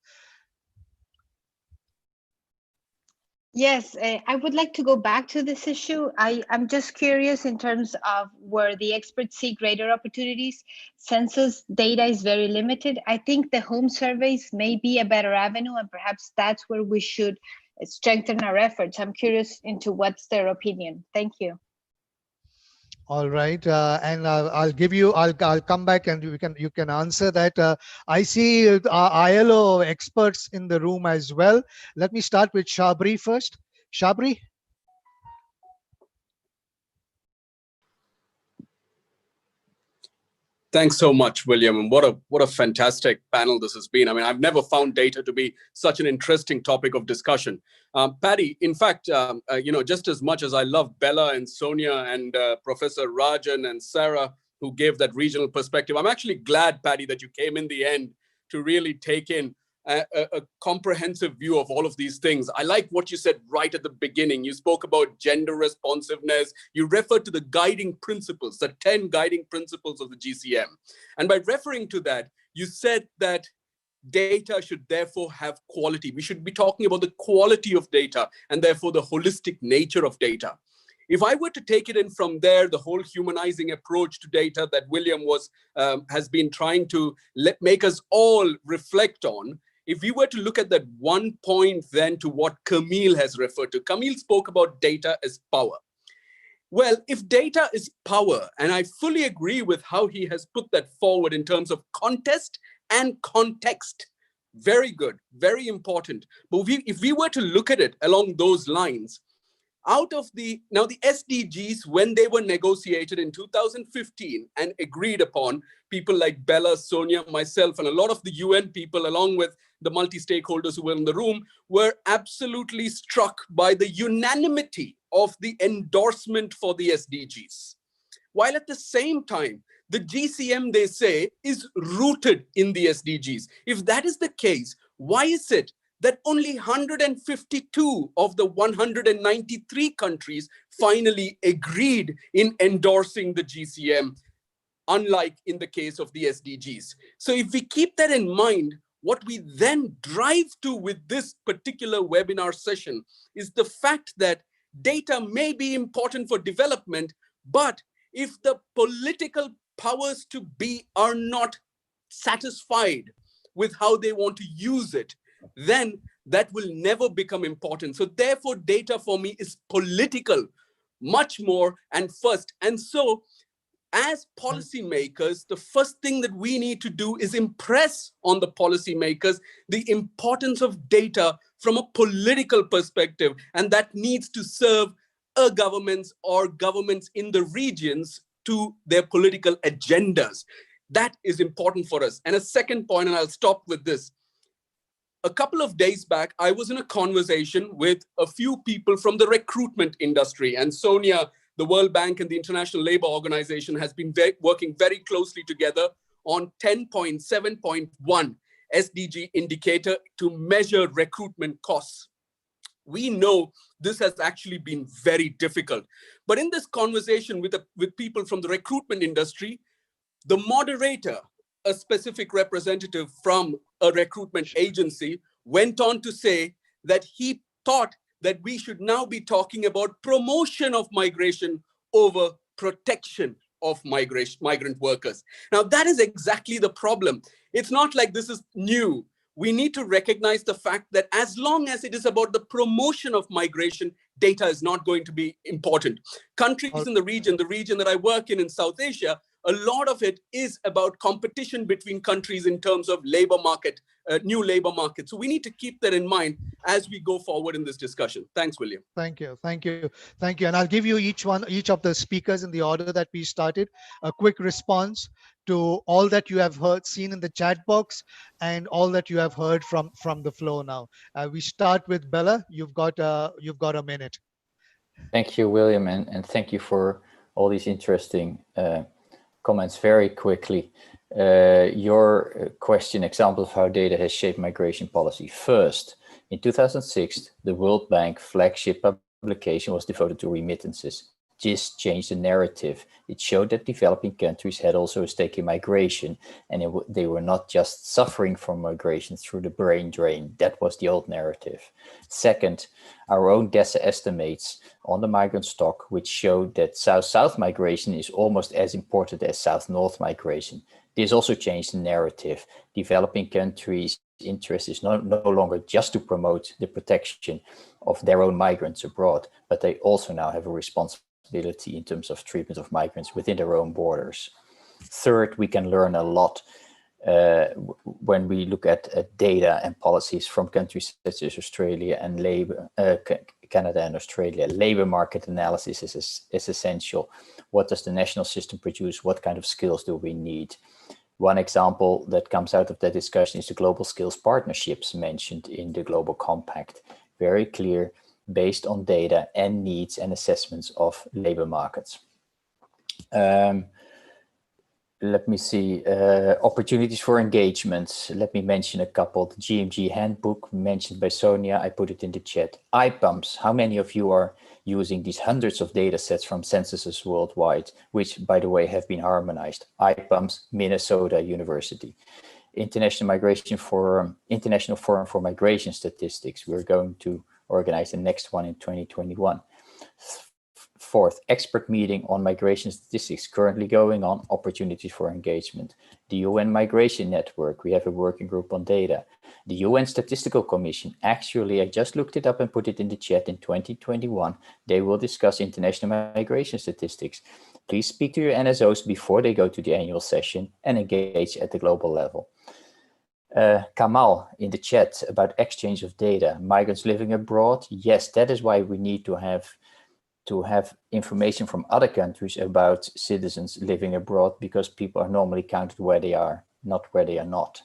Yes, I would like to go back to this issue. I'm just curious in terms of where the experts see greater opportunities. Census data is very limited. I think the home surveys may be a better avenue, and perhaps that's where we should strengthen our efforts. I'm curious into what's their opinion. Thank you. All right, and I'll come back and you can answer that. I see ILO experts in the room as well. Let me start with Shabri first. Shabri. Thanks so much, William. And what a fantastic panel this has been. I mean, I've never found data to be such an interesting topic of discussion. Patty, in fact, just as much as I love Bella and Sonia and Professor Rajan and Sarah, who gave that regional perspective, I'm actually glad, Patty, that you came in the end to really take in a comprehensive view of all of these things. I like what you said right at the beginning. You spoke about gender responsiveness. You referred to the guiding principles, the 10 guiding principles of the GCM. And by referring to that, you said that data should therefore have quality. We should be talking about the quality of data and therefore the holistic nature of data. If I were to take it in from there, the whole humanizing approach to data that William has been trying to make us all reflect on, if we were to look at that one point then to what Camille has referred to, Camille spoke about data as power. Well, if data is power, and I fully agree with how he has put that forward in terms of contest and context, very good, very important. But if we were to look at it along those lines, now the SDGs, when they were negotiated in 2015 and agreed upon, people like Bella, Sonia, myself, and a lot of the UN people, along with the multi-stakeholders who were in the room, were absolutely struck by the unanimity of the endorsement for the SDGs. While at the same time, the GCM, they say, is rooted in the SDGs. If that is the case, why is it that only 152 of the 193 countries finally agreed in endorsing the GCM, unlike in the case of the SDGs? So if we keep that in mind, what we then drive to with this particular webinar session is the fact that data may be important for development, but if the political powers to be are not satisfied with how they want to use it, then that will never become important. So therefore, data for me is political, much more and first. And so as policymakers, the first thing that we need to do is impress on the policymakers the importance of data from a political perspective. And that needs to serve governments or governments in the regions to their political agendas. That is important for us. And a second point, and I'll stop with this. A couple of days back, I was in a conversation with a few people from the recruitment industry. And Sonia, the World Bank and the International Labour Organization has been working very closely together on 10.7.1 SDG indicator to measure recruitment costs. We know this has actually been very difficult. But in this conversation with people from the recruitment industry, The moderator, a specific representative from a recruitment agency, went on to say that he thought that we should now be talking about promotion of migration over protection of migrant workers. Now, that is exactly the problem. It's not like this is new. We need to recognize the fact that as long as it is about the promotion of migration, data is not going to be important. Countries in the region that I work in South Asia, a lot of it is about competition between countries in terms of labor market, new labor market. So we need to keep that in mind as we go forward in this discussion. Thanks, William. Thank you. And I'll give you each of the speakers in the order that we started, a quick response to all that you have seen in the chat box and all that you have heard from the flow now. We start with Bella. You've got a minute. Thank you, William, and thank you for all these interesting comments. Very quickly, your question, example of how data has shaped migration policy. First, in 2006, the World Bank flagship publication was devoted to remittances. This changed the narrative. It showed that developing countries had also a stake in migration, and they were not just suffering from migration through the brain drain. That was the old narrative. Second, our own DESA estimates on the migrant stock, which showed that South-South migration is almost as important as South-North migration. This also changed the narrative. Developing countries' interest is no longer just to promote the protection of their own migrants abroad, but they also now have a responsibility in terms of treatment of migrants within their own borders. Third, we can learn a lot when we look at data and policies from countries such as Australia and Canada and Australia. Labor market analysis is essential. What does the national system produce? What kind of skills do we need? One example that comes out of that discussion is the global skills partnerships mentioned in the Global Compact. Very clear, based on data and needs and assessments of labor markets. Let me see, opportunities for engagement. Let me mention a couple. The GMG handbook mentioned by Sonia, I put it in the chat. IPAMS, how many of you are using these hundreds of data sets from censuses worldwide, which by the way have been harmonized? IPAMS, Minnesota University. International Migration Forum, International Forum for Migration Statistics. We're going to organize the next one in 2021. Fourth, expert meeting on migration statistics currently going on, opportunities for engagement. The UN Migration Network, we have a working group on data. The UN Statistical Commission, actually, I just looked it up and put it in the chat in 2021. They will discuss international migration statistics. Please speak to your NSOs before they go to the annual session and engage at the global level. Kamal in the chat about exchange of data, migrants living abroad. Yes, that is why we need to have information from other countries about citizens living abroad, because people are normally counted where they are, not where they are not.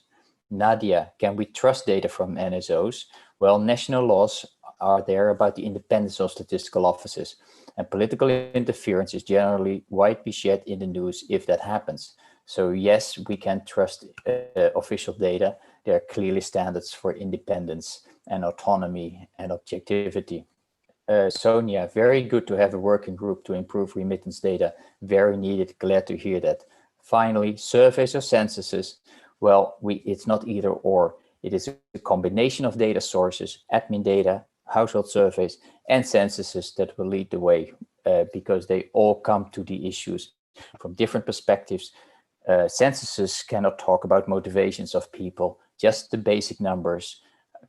Nadia, can we trust data from NSOs? Well, national laws are there about the independence of statistical offices, and political interference is generally widely shared in the news if that happens. So yes, we can trust official data. There are clearly standards for independence and autonomy and objectivity. Sonia, very good to have a working group to improve remittance data. Very needed, glad to hear that. Finally, surveys or censuses. Well, it's not either or. It is a combination of data sources, admin data, household surveys, and censuses that will lead the way because they all come to the issues from different perspectives. Censuses cannot talk about motivations of people, just the basic numbers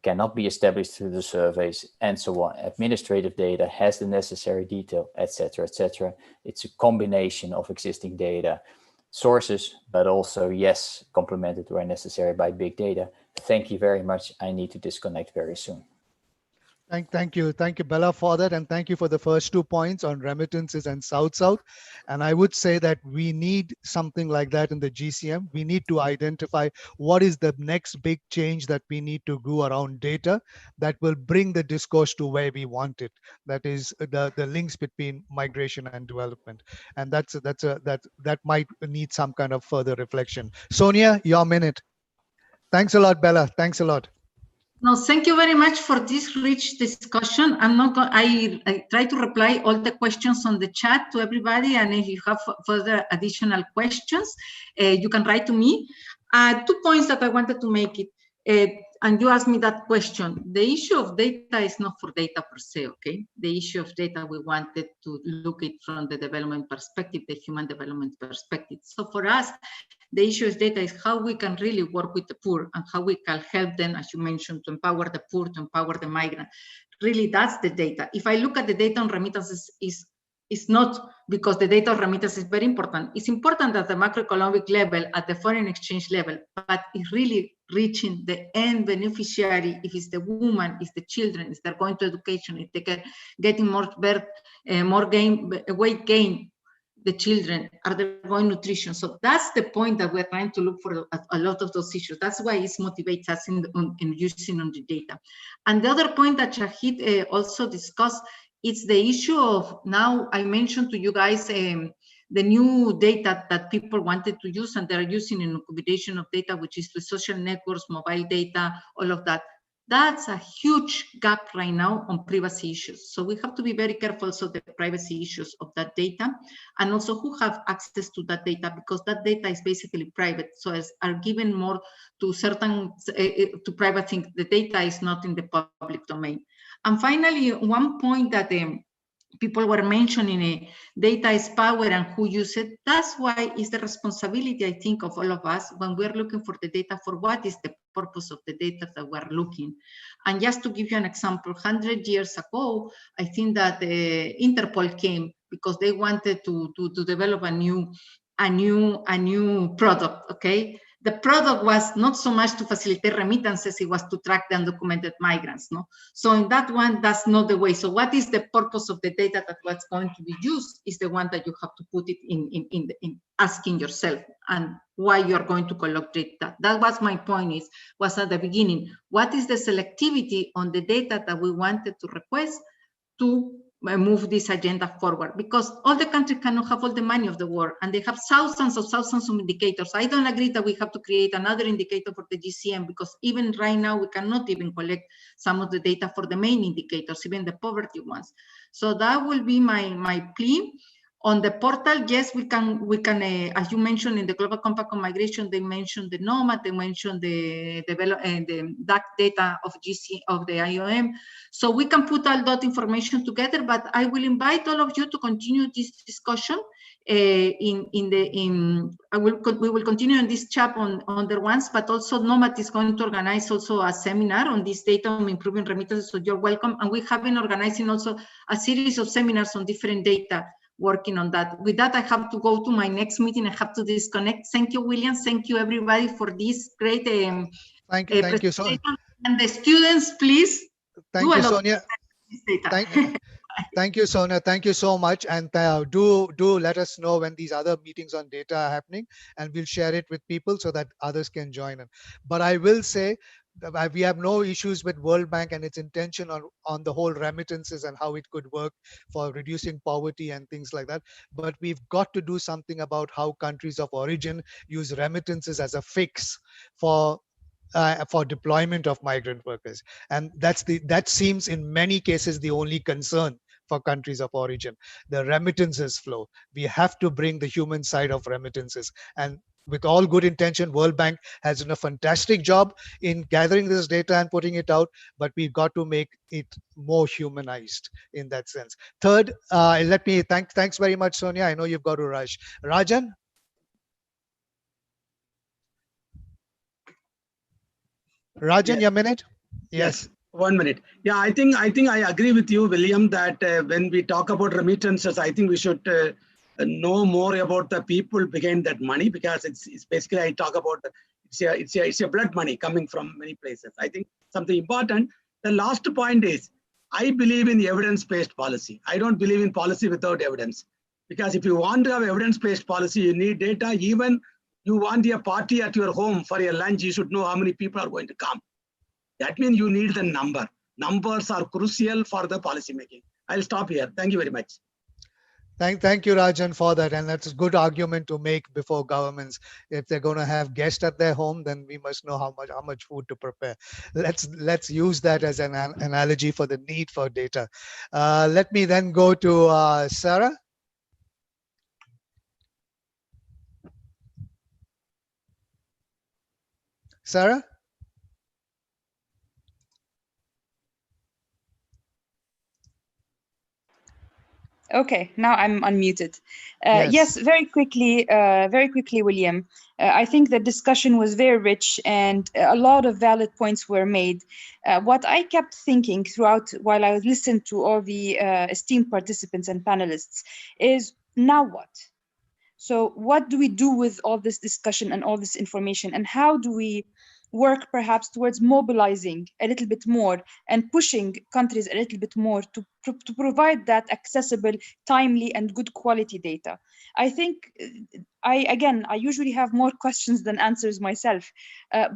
cannot be established through the surveys and so on. Administrative data has the necessary detail, etc., etc. It's a combination of existing data sources, but also, yes, complemented where necessary by big data. Thank you very much. I need to disconnect very soon. Thank you, Bella, for that, and thank you for the first 2 points on remittances and South-South. And I would say that we need something like that in the GCM. We need to identify what is the next big change that we need to do around data that will bring the discourse to where we want it. That is the links between migration and development, and that might need some kind of further reflection. Sonia, your minute. Thanks a lot, Bella. Thanks a lot. No, thank you very much for this rich discussion. I try to reply all the questions on the chat to everybody, and if you have further additional questions, you can write to me. 2 points that I wanted to make it, and you asked me that question. The issue of data is not for data per se, okay? The issue of data, we wanted to look at from the development perspective, the human development perspective. So for us, the issue of data is how we can really work with the poor and how we can help them, as you mentioned, to empower the poor, to empower the migrant. Really, that's the data. If I look at the data on remittances, it's not because the data on remittances is very important. It's important at the macroeconomic level, at the foreign exchange level, but it's really reaching the end beneficiary. If it's the woman, it's the children, if they're going to education, if they're getting more weight gain, the children, are they going nutrition? So that's the point that we're trying to look for a lot of those issues. That's why it motivates us in using on the data. And the other point that Shahid also discussed, it's the issue of, now I mentioned to you guys the new data that people wanted to use, and they're using in combination of data, which is the social networks, mobile data, all of that. That's a huge gap right now on privacy issues. So we have to be very careful of the privacy issues of that data, and also who have access to that data, because that data is basically private. So as are given more to certain, to private things, the data is not in the public domain. And finally, one point that people were mentioning, data is power and who use it. That's why it's the responsibility, I think, of all of us when we're looking for the data, for what is the purpose of the data that we're looking. And just to give you an example, 100 years ago, I think that Interpol came because they wanted to develop a new product, okay? The product was not so much to facilitate remittances, it was to track the undocumented migrants, no? So in that one, that's not the way. So what is the purpose of the data that was going to be used is the one that you have to put it in asking yourself, and why you're going to collect data. That was my point, was at the beginning. What is the selectivity on the data that we wanted to request to move this agenda forward? Because all the countries cannot have all the money of the world, and they have thousands of indicators. I don't agree that we have to create another indicator for the GCM, because even right now we cannot even collect some of the data for the main indicators, even the poverty ones. So that will be my plea. On the portal, yes, we can, as you mentioned in the Global Compact on Migration, they mentioned the NOMAD, they mentioned the DAC data of the IOM. So we can put all that information together, but I will invite all of you to continue this discussion. We will continue on this chat on the ones, but also NOMAD is going to organize also a seminar on this data on improving remittances, so you're welcome. And we have been organizing also a series of seminars on different data, working on that. With that, I have to go to my next meeting. I have to disconnect. Thank you, William. Thank you, everybody, for this great thank you, Sonia. And the students, please. Thank you, Sonia. Thank you, Sonia. Thank you so much. And do let us know when these other meetings on data are happening, and we'll share it with people so that others can join in. But I will say, we have no issues with World Bank and its intention on the whole remittances and how it could work for reducing poverty and things like that. But we've got to do something about how countries of origin use remittances as a fix for deployment of migrant workers. And that seems in many cases the only concern for countries of origin, the remittances flow. We have to bring the human side of remittances. And with all good intention, World Bank has done a fantastic job in gathering this data and putting it out, but we've got to make it more humanized in that sense. Third, let me thanks very much, Sonia. I know you've got to rush. Rajan? Rajan, your minute? Yes. 1 minute. Yeah, I think I agree with you, William, that when we talk about remittances, I think we should know more about the people behind that money, because it's basically, I talk about it's a blood money coming from many places. I think something important. The last point is, I believe in evidence-based policy. I don't believe in policy without evidence, because if you want to have evidence-based policy, you need data. Even you want a party at your home for a lunch, you should know how many people are going to come. That means you need the number. Numbers are crucial for the policy making. I'll stop here. Thank you very much. Thank you, Rajan, for that. And that's a good argument to make before governments. If they're going to have guests at their home, then we must know how much food to prepare. Let's use that as an analogy for the need for data. Let me then go to Sarah. Sarah? Okay, now I'm unmuted. Yes. Yes, very quickly, William. I think the discussion was very rich and a lot of valid points were made. What I kept thinking throughout while I listened to all the esteemed participants and panelists is, now what? So what do we do with all this discussion and all this information, and how do we work perhaps towards mobilizing a little bit more and pushing countries a little bit more to provide that accessible, timely, and good quality data? I think I usually have more questions than answers myself,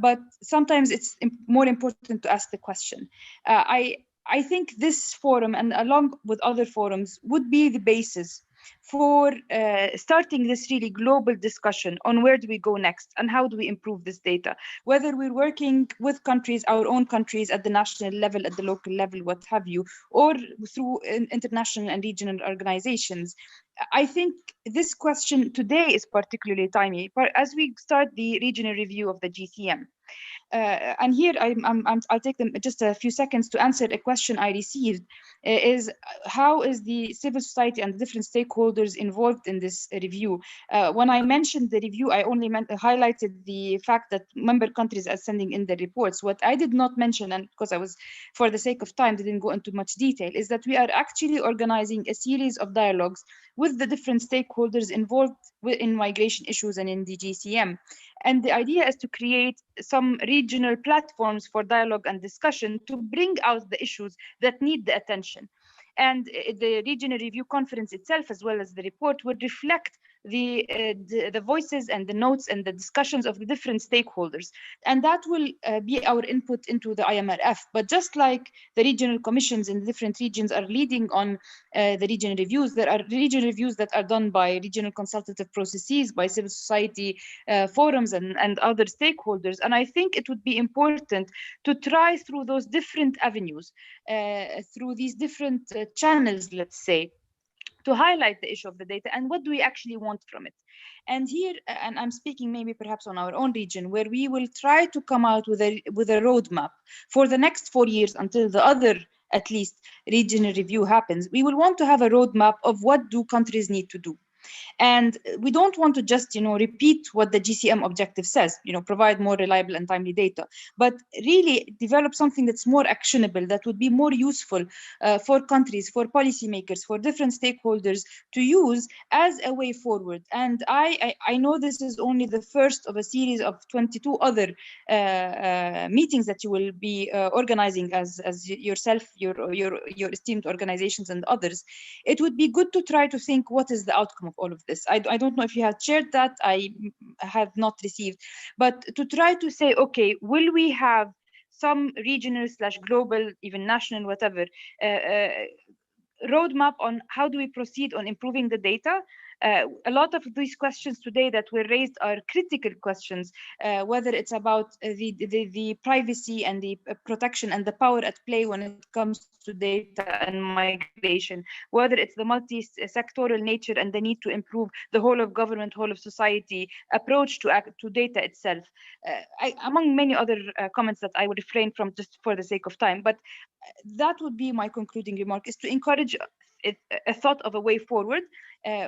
but sometimes it's more important to ask the question. I think this forum, and along with other forums, would be the basis for starting this really global discussion on where do we go next and how do we improve this data, whether we're working with countries, our own countries at the national level, at the local level, what have you, or through international and regional organizations. I think this question today is particularly timely as we start the regional review of the GCM. And here I'll take them just a few seconds to answer a question I received, is how is the civil society and the different stakeholders involved in this review? When I mentioned the review, I only highlighted the fact that member countries are sending in the reports. What I did not mention, and because I was, for the sake of time, didn't go into much detail, is that we are actually organizing a series of dialogues with the different stakeholders involved in migration issues and in the GCM. And the idea is to create some regional platforms for dialogue and discussion to bring out the issues that need the attention. And the regional review conference itself, as well as the report, would reflect the voices and the notes and the discussions of the different stakeholders. And that will be our input into the IMRF. But just like the regional commissions in the different regions are leading on the regional reviews, there are regional reviews that are done by regional consultative processes, by civil society forums and other stakeholders. And I think it would be important to try through those different avenues, through these different channels, let's say, to highlight the issue of the data and what do we actually want from it. And here, and I'm speaking maybe perhaps on our own region, where we will try to come out with a roadmap for the next 4 years until the other, at least, regional review happens. We will want to have a roadmap of what do countries need to do. And we don't want to just, repeat what the GCM objective says, provide more reliable and timely data, but really develop something that's more actionable, that would be more useful for countries, for policymakers, for different stakeholders to use as a way forward. And I know this is only the first of a series of 22 other meetings that you will be organizing as yourself, your esteemed organizations and others. It would be good to try to think what is the outcome of all of this. I don't know if you had shared that. I have not received, but to try to say, okay, will we have some regional / global, even national, whatever, roadmap on how do we proceed on improving the data? A lot of these questions today that were raised are critical questions, whether it's about the privacy and the protection and the power at play when it comes to data and migration, whether it's the multi-sectoral nature and the need to improve the whole of government, whole of society approach to data itself, among many other comments that I would refrain from just for the sake of time. But that would be my concluding remark, is to encourage a thought of a way forward,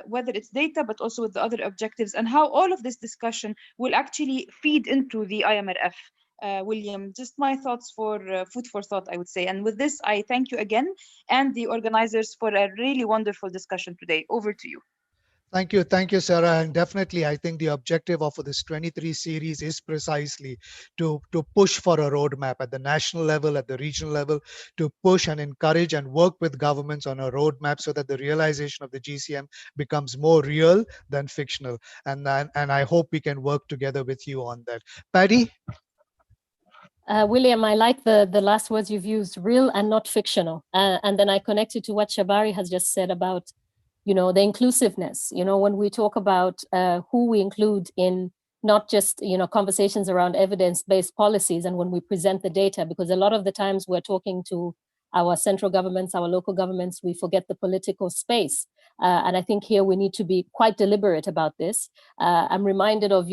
whether it's data, but also with the other objectives, and how all of this discussion will actually feed into the IMRF. William, just my thoughts for food for thought, I would say. And with this, I thank you again and the organizers for a really wonderful discussion today. Over to you. Thank you, Sarah. And definitely, I think the objective of this 23 series is precisely to push for a roadmap at the national level, at the regional level, to push and encourage and work with governments on a roadmap so that the realization of the GCM becomes more real than fictional. And I hope we can work together with you on that. Paddy? William, I like the last words you've used, real and not fictional. And then I connected to what Shabari has just said about the inclusiveness, when we talk about who we include in not just, conversations around evidence-based policies and when we present the data, because a lot of the times we're talking to our central governments, our local governments, we forget the political space. And I think here we need to be quite deliberate about this. I'm reminded of,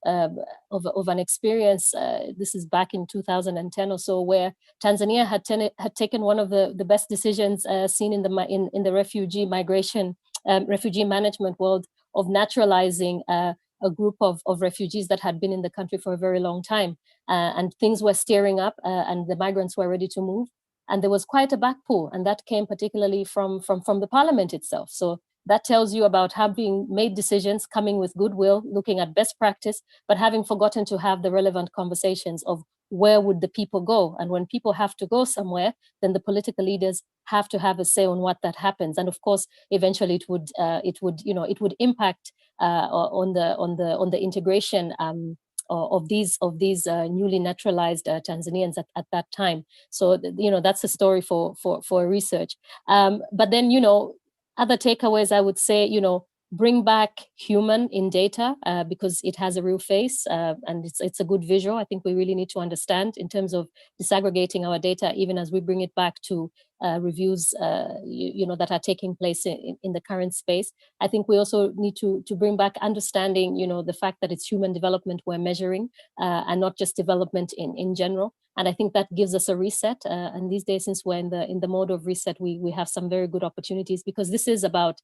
of an experience, this is back in 2010 or so, where Tanzania had taken one of the best decisions seen in the refugee migration, refugee management world, of naturalizing a group of refugees that had been in the country for a very long time. And things were steering up and the migrants were ready to move. And there was quite a backpull, and that came particularly from the parliament itself. So that tells you about having made decisions, coming with goodwill, looking at best practice, but having forgotten to have the relevant conversations of where would the people go? And when people have to go somewhere, then the political leaders have to have a say on what that happens. And of course, eventually it would impact on the integration of these newly naturalized Tanzanians at that time. So that's a story for research. But then other takeaways, I would say bring back human in data because it has a real face and it's a good visual. I think we really need to understand in terms of disaggregating our data, even as we bring it back to reviews that are taking place in the current space. I think we also need to bring back understanding the fact that it's human development we're measuring and not just development in general. And I think that gives us a reset. And these days, since we're in the mode of reset, we have some very good opportunities, because this is about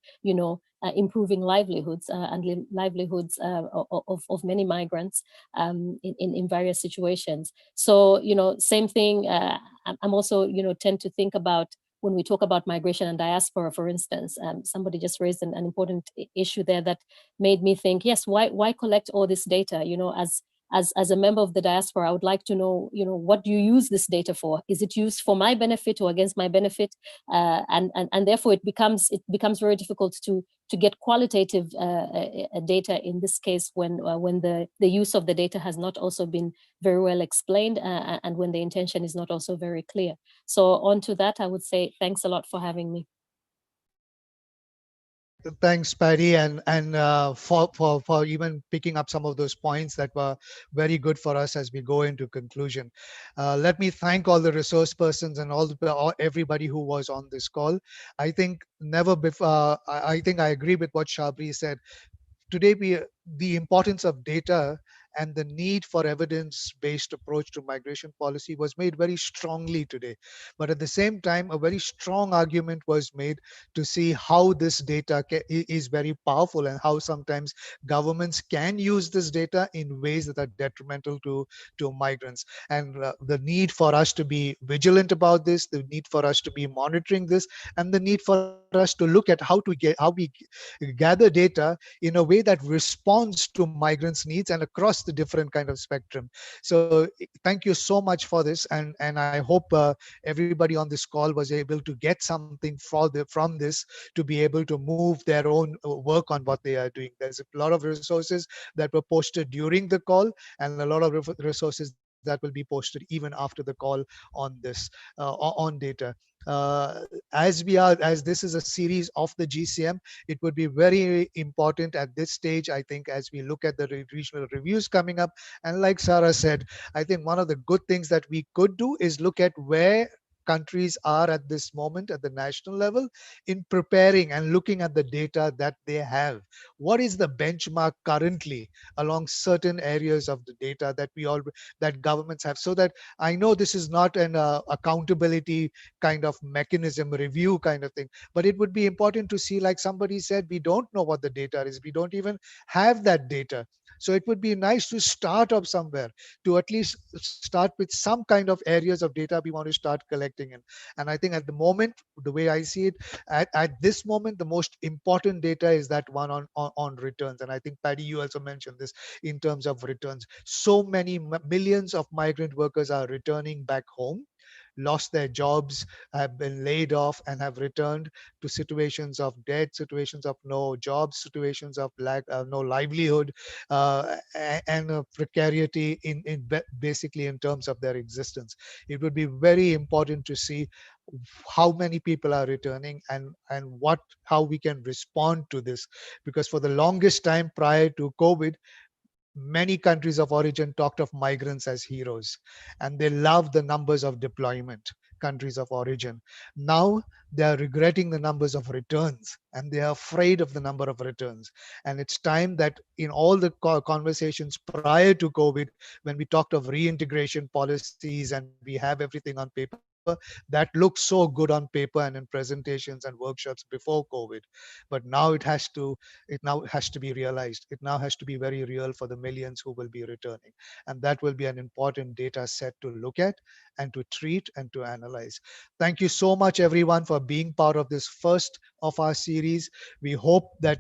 improving livelihoods and livelihoods of many migrants in various situations. So same thing. I'm also tend to think about when we talk about migration and diaspora, for instance. Somebody just raised an important issue there that made me think, yes, why collect all this data? As a member of the diaspora, I would like to know, what do you use this data for? Is it used for my benefit or against my benefit? And therefore it becomes very difficult to get qualitative data in this case when the use of the data has not also been very well explained and when the intention is not also very clear. So on to that, I would say thanks a lot for having me. Thanks, Patty, and for even picking up some of those points that were very good for us as we go into conclusion. Let me thank all the resource persons and everybody who was on this call. I think never before. I think I agree with what Shabri said. Today, the importance of data and the need for evidence-based approach to migration policy was made very strongly today. But at the same time, a very strong argument was made to see how this data is very powerful and how sometimes governments can use this data in ways that are detrimental to migrants. And the need for us to be vigilant about this, the need for us to be monitoring this, and the need for us to look at how we gather data in a way that responds to migrants' needs and across the different kind of spectrum. So thank you so much for this, and I hope everybody on this call was able to get something from this to be able to move their own work on what they are doing. There's a lot of resources that were posted during the call and a lot of resources that will be posted even after the call on this on data. As this is a series of the GCM, it would be very important at this stage, I think, as we look at the regional reviews coming up. And like Sarah said, I think one of the good things that we could do is look at where countries are at this moment at the national level in preparing and looking at the data that they have. What is the benchmark currently along certain areas of the data that governments have, so that I know this is not an accountability kind of mechanism, review kind of thing, but it would be important to see, like somebody said, we don't know what the data is. We don't even have that data. So it would be nice to start up somewhere, to at least start with some kind of areas of data we want to start collecting in. And I think at the moment, the way I see it, at this moment, the most important data is that one on returns. And I think, Paddy, you also mentioned this in terms of returns. So many millions of migrant workers are returning back home, lost their jobs, have been laid off, and have returned to situations of debt, situations of no jobs, situations of no livelihood, and precarity basically in terms of their existence. It would be very important to see how many people are returning, and how we can respond to this. Because for the longest time prior to COVID, many countries of origin talked of migrants as heroes, and they loved the numbers of deployment. Countries of origin, now they are regretting the numbers of returns, and they are afraid of the number of returns. And it's time that in all the conversations prior to COVID, when we talked of reintegration policies and we have everything on paper, that looked so good on paper and in presentations and workshops before COVID. But now it now has to be realized. It now has to be very real for the millions who will be returning. And that will be an important data set to look at and to treat and to analyze. Thank you so much, everyone, for being part of this first of our series. We hope that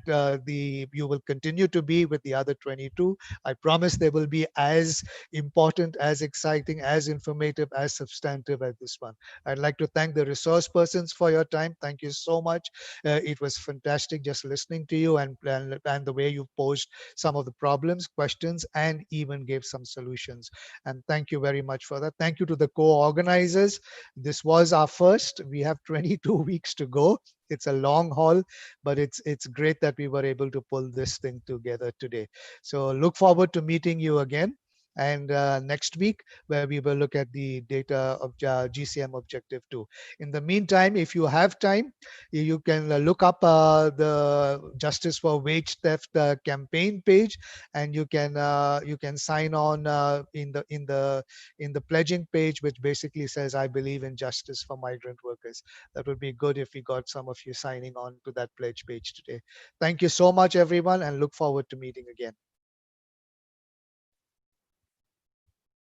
you will continue to be with the other 22. I promise they will be as important, as exciting, as informative, as substantive as this one. I'd like to thank the resource persons for your time. Thank you so much. It was fantastic just listening to you and the way you posed some of the problems, questions, and even gave some solutions. And thank you very much for that. Thank you to the co-organizers. This was our first. We have 22 weeks to go. It's a long haul, but it's great that we were able to pull this thing together today. So look forward to meeting you again. And next week, where we will look at the data of GCM Objective 2. In the meantime, if you have time, you can look up the Justice for Wage Theft campaign page, and you can sign on in the pledging page, which basically says, "I believe in justice for migrant workers." That would be good if we got some of you signing on to that pledge page today. Thank you so much, everyone, and look forward to meeting again.